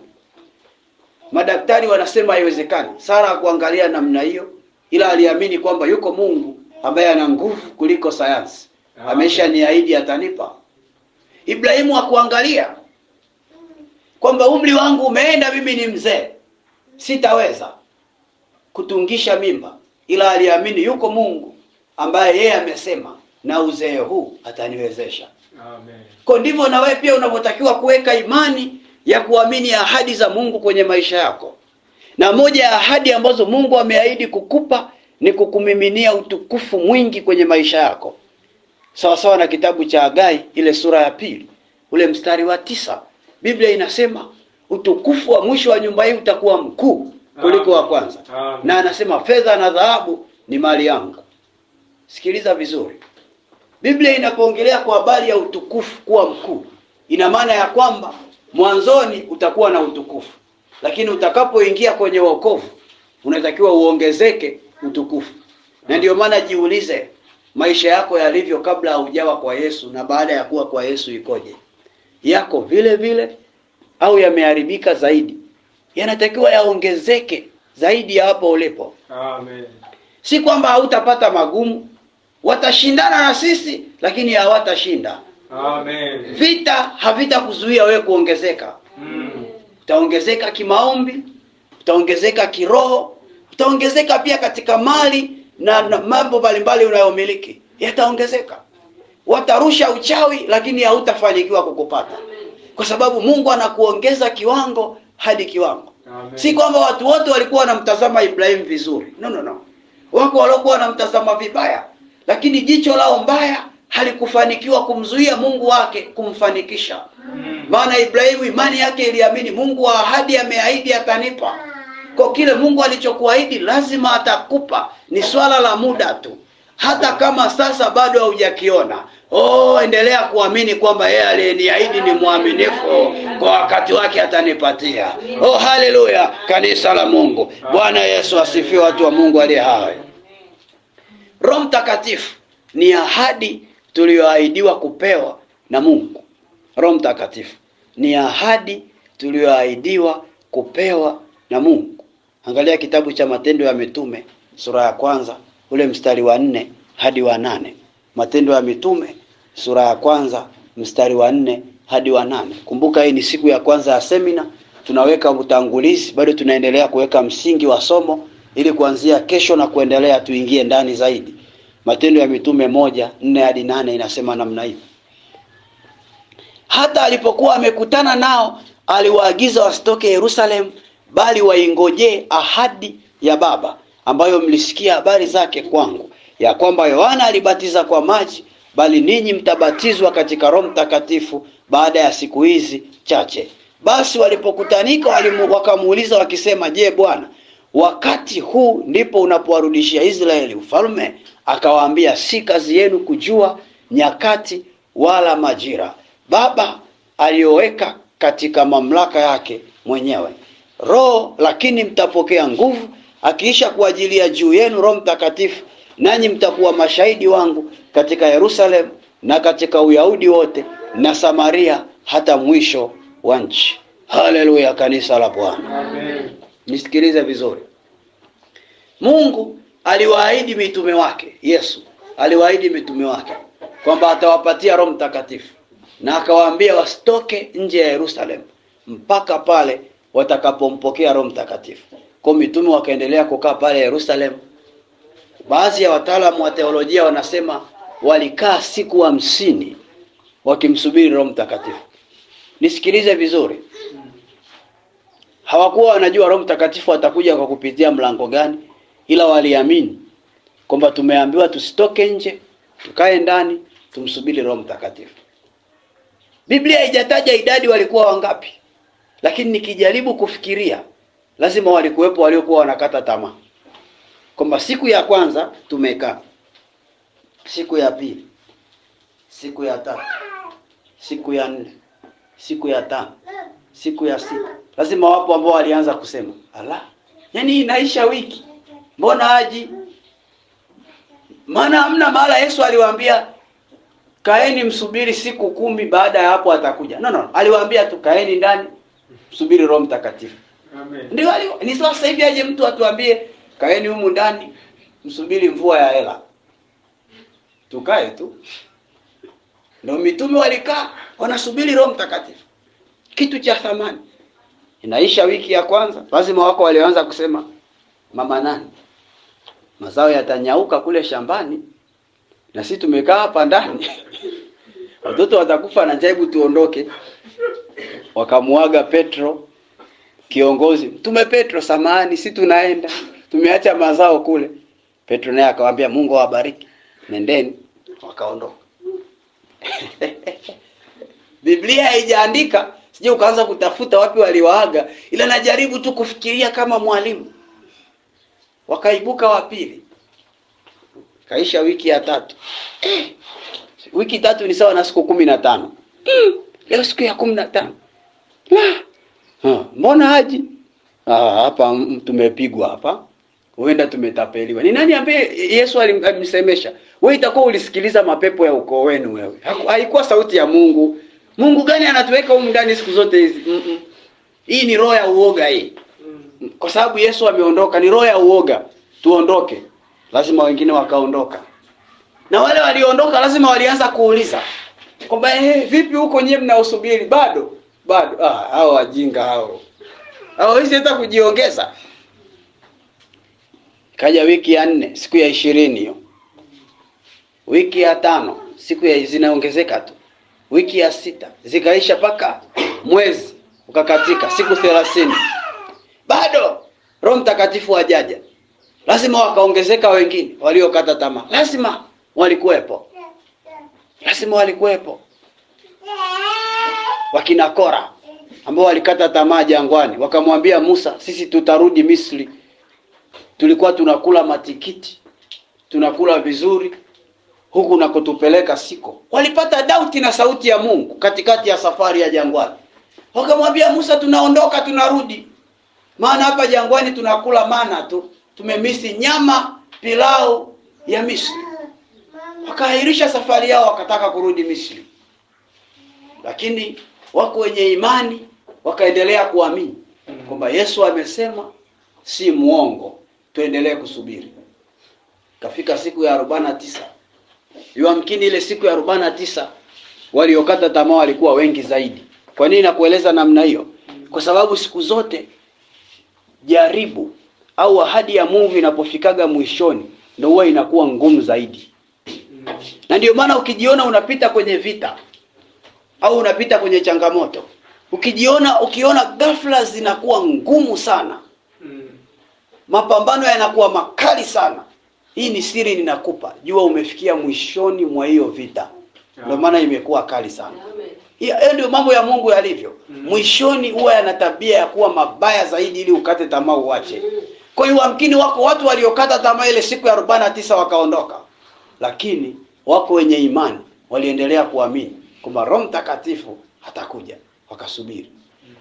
Madaktari wanasema haiwezekani. Sara kuangalia namna hiyo, ila aliamini kwamba yuko Mungu ambaye ana nguvu kuliko sayansi. Ameshaniahidi atanipa. Ibrahimu hakuangalia kwamba umri wangu umeenda, mimi ni mzee, sitaweza kutungisha mimba, ila aliamini yuko Mungu ambaye yeye amesema na uzee huu ataniwezesha. Amen. Kwa ndivyo na wewe pia unavyotakiwa kuweka imani ya kuamini ahadi za Mungu kwenye maisha yako. Na moja ya ahadi ambazo Mungu ameahidi kukupa ni kukumiminia utukufu mwingi kwenye maisha yako. Sawa na kitabu cha Hagai ile sura ya 2, ule mstari wa 9. Biblia inasema utukufu wa mwisho wa nyumba hii utakuwa mkuu kuliko wa kwanza. Amen. Na anasema fedha na dhahabu ni mali yangu. Sikiliza vizuri. Biblia inapoongelea kwa habari ya utukufu kuwa mkuu, ina maana ya kwamba mwanzoni utakuwa na utukufu, lakini utakapoingia kwenye wokovu unatakiwa uongezeke utukufu. Na ndio maana jiulize maisha yako yalivyo kabla haujawa kwa Yesu na baada ya kuwa kwa Yesu ikoje? Yako vile vile au yameharibika zaidi? Yanatakiwa yaongezeke zaidi ya hapo ulipo. Amen. Si kwamba hautapata magumu, Watashindana na sisi lakini hawatashinda. Amen. Vita havitakuzuia wewe kuongezeka. Utaongezeka kimaombi, utaongezeka kiroho, utaongezeka pia katika mali na mambo mbalimbali unayomiliki. Yataongezeka. Watarusha uchawi lakini hautafanikiwa kukupata. Kwa sababu Mungu anakuongeza kiwango hadi kiwango. Amen. Si kwamba watu wote walikuwa wanamtazama Ibrahim vizuri. No. Wako waliokuwa wanamtazama vibaya. Lakini jicho lao mbaya halikufanikiwa kumzuia Mungu wake kumfanikisha. Maana Ibrahimu imani yake iliamini Mungu wa ahadi ameahidi atanipa. Kwa kile Mungu alichokuahidi lazima atakupa. Ni swala la muda tu. Hata kama sasa bado haujakiona. Endelea kuamini kwamba yeye aliyeniahidi ni mwaminifu, kwa wakati wake atanipatia. Haleluya, kanisa la Mungu. Bwana Yesu asifiwe, watu wa Mungu aliye hai. Roho Mtakatifu ni ahadi tuliyoahidiwa kupewa na Mungu. Roho Mtakatifu ni ahadi tuliyoahidiwa kupewa na Mungu. Angalia kitabu cha Matendo ya Mitume sura ya kwanza ule mstari wa 4 hadi wa 8. Matendo ya Mitume sura ya kwanza mstari wa 4 hadi wa 8. Kumbuka hii ni siku ya kwanza ya semina. Tunaweka utangulizi, bado tunaendelea kuweka msingi wa somo ili kuanzia kesho na kuendelea tuingie ndani zaidi. Matendo ya Mitume 1:4 hadi 8 inasema namna hii. Hata alipokuwa amekutana nao, aliwaagiza wasitoke Yerusalemu, bali waingoje ahadi ya Baba, ambayo mlisikia habari zake kwangu, ya kwamba Yohana alibatiza kwa maji, bali ninyi mtabatizwa katika Roho Mtakatifu baada ya siku hizi chache. Basi walipokutanika wakamuuliza wakisema, je, Bwana, wakati huu ndipo unapowarudishia Israeli ufalme? Akawaambia, si kazi yenu kujua nyakati wala majira Baba aliyoweka katika mamlaka yake mwenyewe. Roho lakini mtapokea nguvu akiisha kuajilia juu yenu Roho Mtakatifu, nanyi mtakuwa mashahidi wangu katika Yerusalemu na katika Uyahudi wote na Samaria hata mwisho wa nchi. Haleluya, kanisa la Bwana. Amen. Nisikilize vizuri. Mungu aliwaahidi mitume wake, Yesu aliwaahidi mitume wake kwamba atawapatia Roho Mtakatifu, na akawaambia wasitoke nje ya Yerusalemu mpaka pale watakapompokea Roho Mtakatifu. Kwa mitume wakaendelea kukaa pale Yerusalemu. Baadhi ya wataalamu wa teolojia wanasema walikaa siku 50 wakimsubiri Roho Mtakatifu. Nisikilize vizuri. Hawakuwa wanajua Roho Mtakatifu atakuja kwa kupitia mlango gani, ila waliamini kwamba tumeambiwa tusitoke nje, tukae ndani, tumsubiri Roho Mtakatifu. Biblia haijataja idadi walikuwa wangapi, lakini nikijaribu kufikiria lazima walikuwepo waliokuwa wanakata tamaa. Kwamba siku ya kwanza tumekaa, siku ya pili, siku ya tatu, siku ya 4, siku ya 5, siku ya 6. Lazima wapo ambao walianza kusema, ala, yani inaisha wiki, mbona haji? Maana hamna mahala Yesu aliwaambia kaeni msubiri siku 10, baada ya hapo atakuja. No, aliwaambia tu kaeni ndani msubiri Roho Mtakatifu. Amen. Ndio ni sasa hivi aje mtu atuambie kaeni humu ndani msubiri mvua ya hela. Tukae tu. Ndio mitume walikaa wanasubiri Roho Mtakatifu. Kitu cha thamani. Inaisha wiki ya kwanza, lazima wako walianza kusema, mama nani? Mazao yatanyauka kule shambani na sisi tumekaa hapa ndani. Watoto watakufa na njaa, hebu tuondoke. Wakamuaga Petro, kiongozi. Mtume Petro, samahani, sisi tunaenda. Tumeacha mazao kule. Petro naye akamwambia, Mungu awabariki. Nendeni. Wakaondoka. Biblia haijaandika, sije ukaanza kutafuta wapi waliwaaga, ila najaribu tu kufikiria kama mwalimu. Wakaibuka wa pili. Kaisha wiki ya 3. Wiki 3 ni sawa na siku 15. Leo siku ya 15. Mbona haji? Hapa tumepigwa hapa. Huenda tumetapeliwa. Ni nani ambaye Yesu alimsemesha? Wewe itakuwa ulisikiliza mapepo ya ukoo wenu wewe. Haikuwa sauti ya Mungu. Mungu gani anatuweka humu ndani siku zote hizi? Hii ni roho ya uoga hii. Kwa sababu Yesu ameondoka, ni roho ya uoga. Tuondoke. Lazima wengine wakaondoka. Na wale waliondoka lazima walianza kuuliza kwamba vipi huko nyewe mnaosubiri bado? Hao wajinga hao. Hawezi hata kujiongeza. Kaja wiki ya 4, siku ya 20 hiyo. Wiki ya 5, siku ya zinaongezeka tu. Wiki ya 6 zikaisha paka mwezi ukakatika, siku 30. Bado Roho Mtakatifu hajaja. Lazima wakaongezeka wengine waliokata tamaa. Lazima walikuwepo. Wakina Kora ambao walikata tamaa jangwani, wakamwambia Musa, sisi tutarudi Misri. Tulikuwa tunakula matikiti, tunakula vizuri, huku nakotupeleka siko. Walipata dauti na sauti ya Mungu katikati ya safari ya jangwani. Wakamwambia Musa, tunaondoka tunarudi. Maana hapa jangwani tunakula mana tu. Tumemisi nyama, pilau ya Misri. Wakaahirisha safari yao, wakataka kurudi Misri. Lakini wako wenye imani wakaendelea kuamini kwamba Yesu amesema si muongo, tuendelee kusubiri. Kafika siku ya 49. Yamkini ile siku ya 49 waliokata tamaa walikuwa wengi zaidi. Kwa nini nakueleza namna hiyo? Kwa sababu siku zote jaribu au ahadi ya Mungu inapofikaga mwishoni ndio huwa inakuwa ngumu zaidi. Na ndio maana ukijiona unapita kwenye vita au unapita kwenye changamoto, ukiona ghafla zinakuwa ngumu sana, mapambano yanakuwa makali sana, hii ni siri ninakupa. Jua umefikia mwishoni mwa hiyo vita. Ndio maana imekuwa kali sana. Hiyo ndio mambo ya Mungu yalivyo. Mwishoni huwa yana tabia ya kuwa mabaya zaidi ili ukate tamaa uache. Kwa hiyo yamkini wako watu waliokata tamaa ile siku ya 49 wakaondoka. Lakini wako wenye imani waliendelea kuamini kwamba Roho Mtakatifu atakuja, wakasubiri.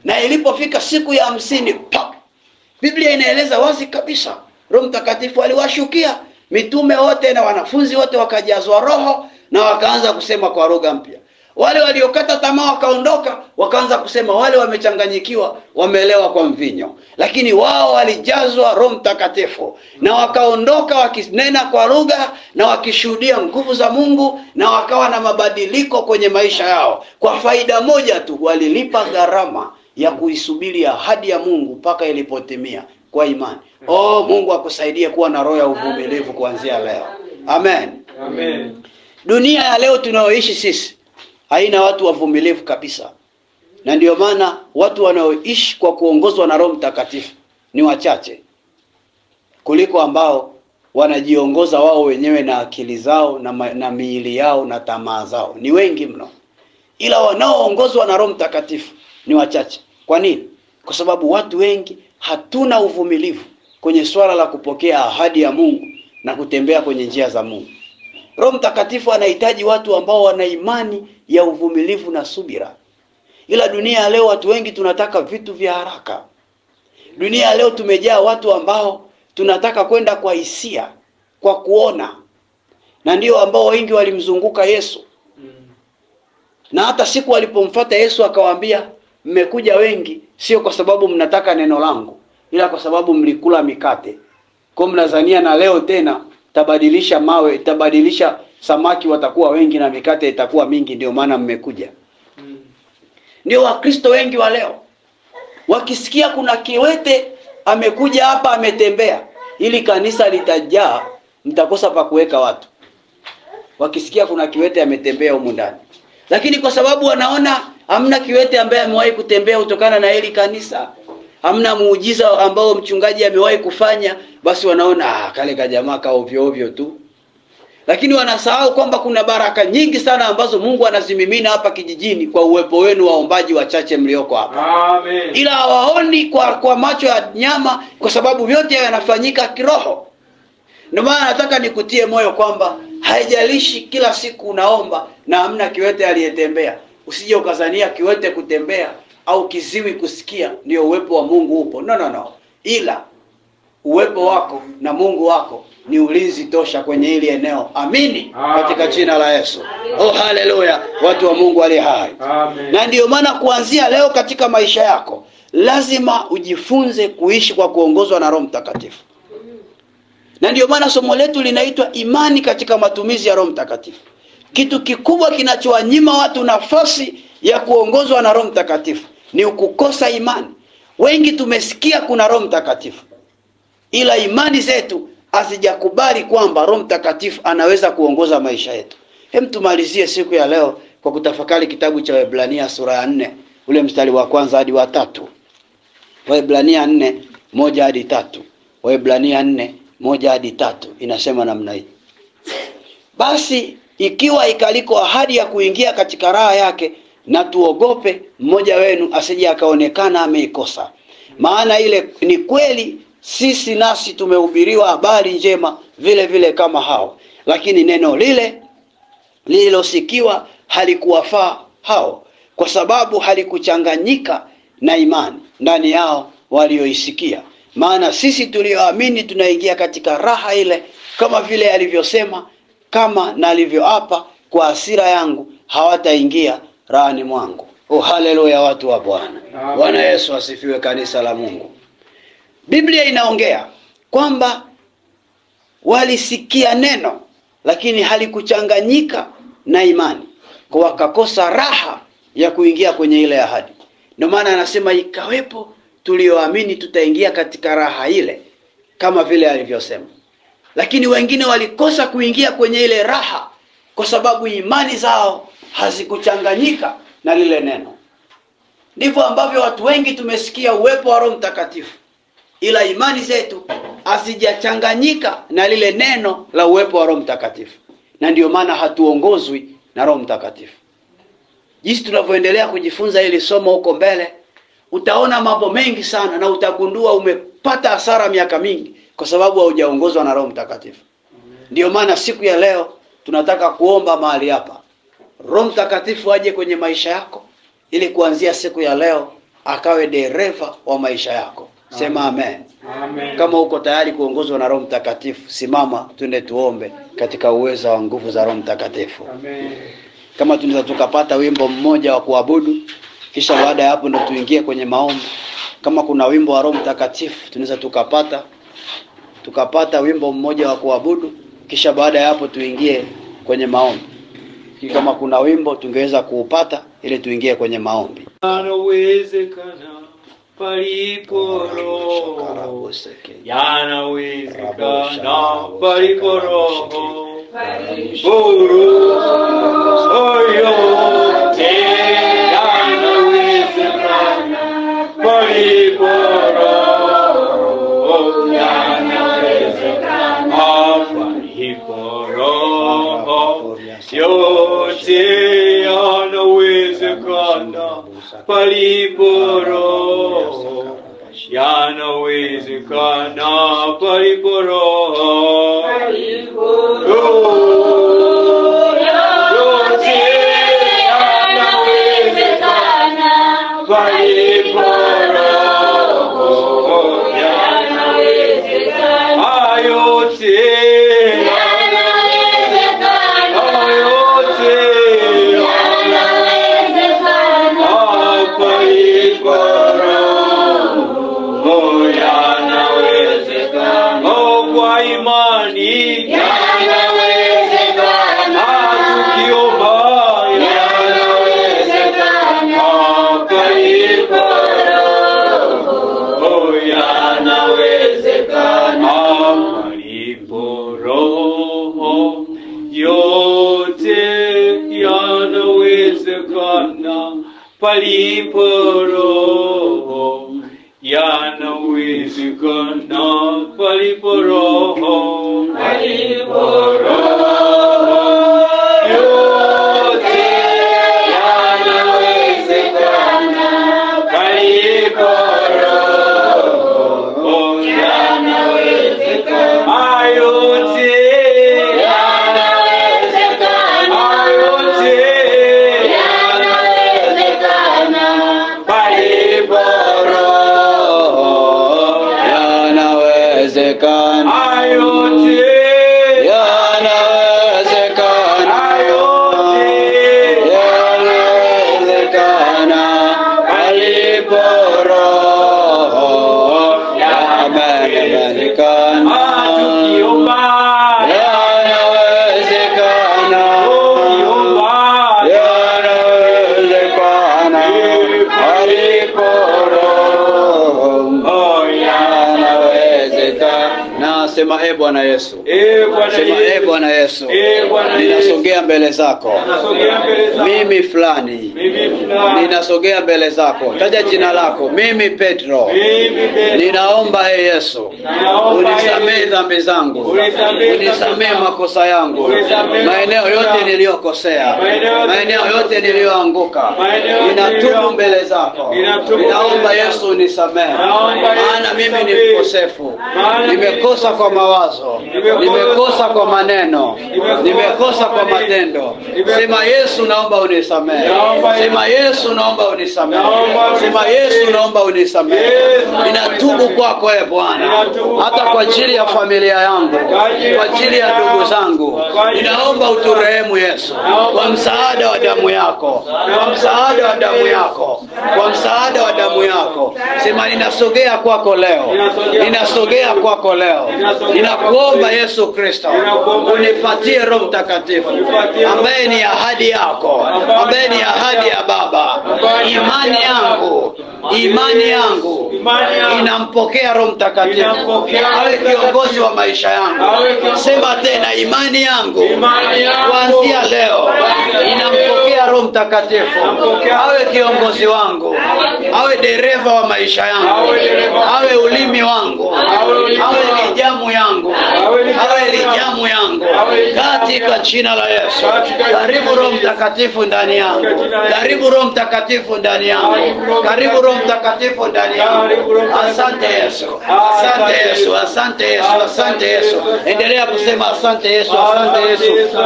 Na ilipofika siku ya 50, Biblia inaeleza wazi kabisa Roho Mtakatifu aliwashukia mitume wote na wanafunzi wote, wakajazwa Roho na wakaanza kusema kwa lugha mpya. Wale waliokata tamaa wakaondoka, wakaanza kusema. Wale wamechanganyikiwa wameelewa kwa mvinyo, lakini wao walijazwa Roho Mtakatifu na wakaondoka wakinena kwa lugha na wakishuhudia nguvu za Mungu, na wakawa na mabadiliko kwenye maisha yao. Kwa faida moja tu, walilipa gharama ya kuisubiri ahadi ya Mungu mpaka ilipotimia kwa imani. Mungu akusaidie kuwa na roho ya uvumilivu kuanzia leo. Amen. Amen. Dunia ya leo tunaoishi sisi haina watu wavumilivu kabisa. Na ndio maana watu wanaoishi kwa kuongozwa na Roho Mtakatifu ni wachache kuliko ambao wanajiongoza wao wenyewe na akili zao na miili yao na tamaa zao. Ni wengi mno. Ila wanaoongozwa na Roho Mtakatifu ni wachache. Kwa nini? Kwa sababu watu wengi hatuna uvumilivu kwenye swala la kupokea ahadi ya Mungu na kutembea kwenye njia za Mungu. Roho Mtakatifu anahitaji watu ambao wana imani ya uvumilivu na subira. Ila dunia leo watu wengi tunataka vitu vya haraka. Dunia leo tumejaa watu ambao tunataka kwenda kwa hisia, kwa kuona. Na ndio ambao wengi walimzunguka Yesu. Na hata siku walipomfuata Yesu akawaambia, mmekuja wengi sio kwa sababu mnataka neno langu, ila kwa sababu mlikula mikate. Kwa mnazania na leo tena tabadilisha mawe, tabadilisha samaki watakuwa wengi na mikate itakuwa mingi, ndio maana mmekuja. Ndio Wakristo wengi wa leo wakisikia kuna kiwete amekuja hapa ametembea, ili kanisa litajaa, mtakosa pa kuweka watu. Wakisikia kuna kiwete ametembea humu ndani. Lakini kwa sababu wanaona hamna kiwete ambaye amewahi kutembea kutokana na hili kanisa, hamna muujiza ambao mchungaji amewahi kufanya, basi wanaona kale kajamaa ka ovyo ovyo tu. Lakini wanasahau kwamba kuna baraka nyingi sana ambazo Mungu anazimimina hapa kijijini kwa uwepo wenu waombaji wachache mlioko hapa. Amen. Ila hawaoni kwa macho ya nyama, kwa sababu vyote yanafanyika kiroho. Ndio maana nataka nikutie moyo kwamba haijalishi kila siku unaomba na hamna kiwete aliyetembea. Usije ukazania kiwete kutembea au kiziwi kusikia ndio uwepo wa Mungu upo. No. Ila uwepo wako na Mungu wako ni ulinzi tosha kwenye hili eneo. Amini. Katika jina la Yesu. Oh haleluya, watu wa Mungu ali hai. Amen. Na ndio maana kuanzia leo katika maisha yako lazima ujifunze kuishi kwa kuongozwa na Roho Mtakatifu. Na ndio maana somo letu linaitwa imani katika matumizi ya Roho Mtakatifu. Kitu kikubwa kinachowanyima watu nafasi ya kuongozwa na Roho Mtakatifu ni kukosa imani. Wengi tumesikia kuna Roho Mtakatifu, ila imani zetu hazijakubali kwamba Roho Mtakatifu anaweza kuongoza maisha yetu. Hem, tumalizie siku ya leo kwa kutafakari kitabu cha Waebrania sura ya 4, ule mstari wa 1 hadi wa 3. Waebrania 4:1 hadi 3. Waebrania 4:1 hadi 3 inasema namna hii: basi ikiwa ikaliko ahadi ya kuingia katika raha yake, na tuogope mmoja wenu asije akaonekana ameikosa. Maana ile ni kweli sisi nasi tumehubiriwa habari njema vile vile kama hao, lakini neno lile lililosikiwa halikuwafaa hao, kwa sababu halikuchanganyika na imani ndani yao walioisikia. Maana sisi tulioamini tunaingia katika raha ile, kama vile alivyosema, kama nalivyoapa, kwa hasira yangu hawataingia rahani mwangu. Oh, haleluya watu wa Bwana. Bwana Yesu asifiwe, kanisa la Mungu. Biblia inaongea kwamba walisikia neno lakini halikuchanganyika na imani, kwa wakakosa raha ya kuingia kwenye ile ahadi. Ndio maana anasema ikawepo tulioamini tutaingia katika raha ile kama vile alivyosema. Lakini wengine walikosa kuingia kwenye ile raha kwa sababu imani zao hazikuchanganyika na lile neno. Ndivyo ambavyo watu wengi tumesikia uwepo wa Roho Mtakatifu, ila imani zetu hazijachanganyika na lile neno la uwepo wa Roho Mtakatifu, na ndio maana hatuongozwi na Roho Mtakatifu. Jinsi tunavyoendelea kujifunza hili somo huko mbele, utaona mambo mengi sana na utagundua umepata hasara miaka mingi kwa sababu haujaongozwa na Roho Mtakatifu. Ndio maana siku ya leo tunataka kuomba mahali hapa Roho Mtakatifu aje kwenye maisha yako, ili kuanzia siku ya leo akawe dereva wa maisha yako. Sema amen. Amen. Kama uko tayari kuongozwa na Roho Mtakatifu, simama twende tuombe katika uwezo wa nguvu za Roho Mtakatifu. Amen. Kama tunaweza tukapata wimbo mmoja wa kuabudu, kisha baada ya hapo ndo tuingie kwenye maombi. Kama kuna wimbo wa Roho Mtakatifu tunaweza tukapata wimbo mmoja wa kuabudu, kisha baada ya hapo tuingie kwenye maombi. Kama kuna wimbo tungeweza kuupata ili tuingie kwenye maombi. Yanawezekana palipo Roho, yanawezekana palipo Roho, yote yanawezekana palipo Roho, yanawezekana palipo Roho, yote yanawezekana palipo Roho, yanawezekana palipo Roho, yote yanawezekana palipo Roho, yanawezekana yote palipo Roho, yanawezekana palipo Roho, yote yanawezekana palipo Roho, yanawezekana yote palipo Roho, yanawezekana Sema Bwana Yesu. Bwana Sema Yesu. Bwana Yesu. Bwana Yesu. Ninasogea mbele zako. Nasogea mbele zako. Mimi fulani. Mimi fulani. Ninasogea mbele zako. Taja jina lako. Mimi Petro. Mimi Petro. Ninaomba Yesu. Ninaomba Unisamehe dhambi zangu. Unisamehe makosa yangu. Maeneo yote niliyokosea. Maeneo yote niliyoanguka. Ninatubu mbele zako. Ninaomba Yesu unisamehe. Maana mimi ni mkosefu. Nimekosa kwa mawazo. Nimekosa kwa maneno. Nimekosa kwa matendo. Sema Yesu naomba unisamehe. Sema Yesu naomba unisamehe. Sema Yesu naomba unisamehe. Ninatubu kwako Bwana. Hata kwa ajili ya familia yangu. Kwa ajili ya ndugu zangu. Ninaomba uturehemu Yesu. Kwa msaada wa damu yako. Kwa msaada wa damu yako. Kwa msaada wa damu yako. Sema ninasogea kwako leo. Ninasogea kwako leo. Ninakuomba Yesu Kristo. Unipatie Roho Mtakatifu. Ambaye ni ahadi yako. Ambaye ni ahadi ya Baba. Imani yangu inampokea Roho Mtakatifu. Awe kiongozi wa maisha yangu. Sema tena, imani yangu kuanzia leo inampokea Roho Mtakatifu. Awe kiongozi wangu. Awe dereva wa maisha yangu. Awe ulimi wangu. Awe lijamu yangu. Awe lijamu yangu. Katika jina la Yesu. Karibu Roho Mtakatifu ndani yangu. Karibu Roho Mtakatifu ndani yangu. Karibu Roho Mtakatifu ndani yangu. Asante Yesu. Asante Yesu. Asante Yesu. Asante Yesu. Endelea kusema asante Yesu. Asante Yesu.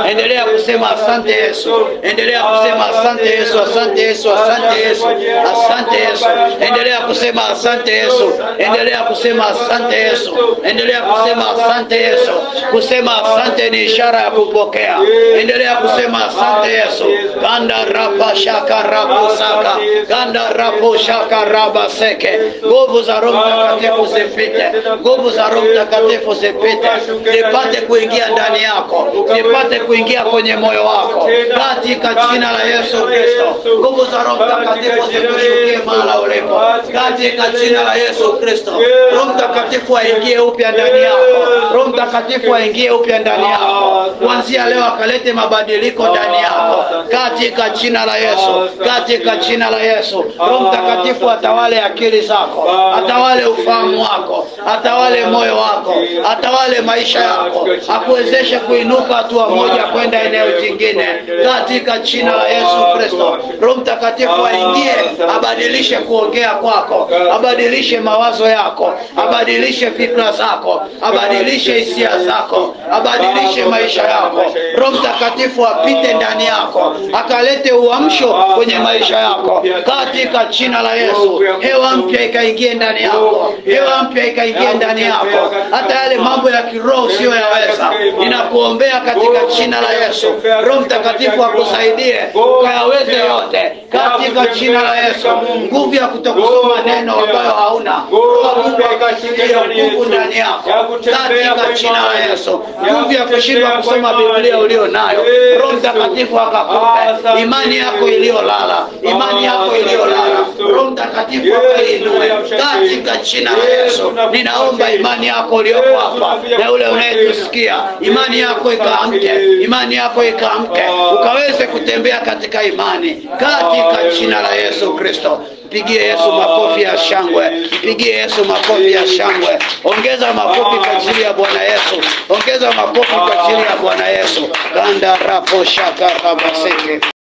Endelea kusema asante Yesu. Endelea kusema asante Yesu. Asante Yesu. Asante Yesu. Asante Yesu. Endelea kusema asante Yesu. Endelea kusema asante Yesu. Endelea kusema asante Yesu. Kusema asante ni ishara ya kupokea. Endelea kusema asante Yesu. Kanda rapa shaka rapo saka. Kanda rapo shaka raba seke. Nguvu za Roho Mtakatifu zipite. Nguvu za Roho Mtakatifu zipite. Zipate kuingia ndani yako. Zipate kuingia kwenye moyo wako. Katika jina la Yesu Kristo. Nguvu za Roho Mtakatifu zikushukie mahali ulipo. Katika jina la Yesu Kristo. Roho Mtakatifu aingie upya ndani yako. Roho Mtakatifu aingie upya ndani yako. Kuanzia leo akalete mabadiliko ndani yako. Katika jina la Yesu. Katika jina la Yesu. Roho Mtakatifu atawale akili zako. Atawale ufahamu wako. Atawale moyo wako. Atawale maisha yako. Akuwezeshe kuinuka hatua moja kwenda eneo jingine. Katika jina la Yesu Kristo. Roho Mtakatifu aingie, abadilishe kuongea kwako. Abadilishe mawazo yako. Abadilishe fikra zako. Abadilishe hisia zako. Abadilishe maisha yako. Roho Mtakatifu apite ndani yako. Akalete uamsho kwenye maisha yako. Katika jina la Yesu. Hewa mpya ikaingie ndani yako. Hewa mpya ikaingie ndani yako. Hata yale mambo ya kiroho usiyoyaweza, ninakuombea katika jina la Yesu. Roho Mtakatifu akusaidie ukayaweze yote. Katika jina la Yesu. Nguvu ya kutokusoma neno ambayo hauna. Nguvu ndani yako. Katika jina la Yesu. Nguvu ya kushindwa kusoma Biblia ulio nayo. Roho Mtakatifu akakupe imani yako iliyolala. Imani yako iliyolala. Roho Mtakatifu akainue. Katika jina la Yesu. Ninaomba imani yako iliyoko hapa na ule unayetusikia, imani yako ikaamke. Imani yako ikaamke. Ukaweze kutembea katika imani. Katika jina la Yesu Kristo. Pigie Yesu makofi ya shangwe. Pigie Yesu makofi ya shangwe. Ongeza makofi kwa ajili ya Bwana Yesu. Ongeza makofi kwa ajili ya Bwana Yesu. Ganda rapo shaka rabaseke.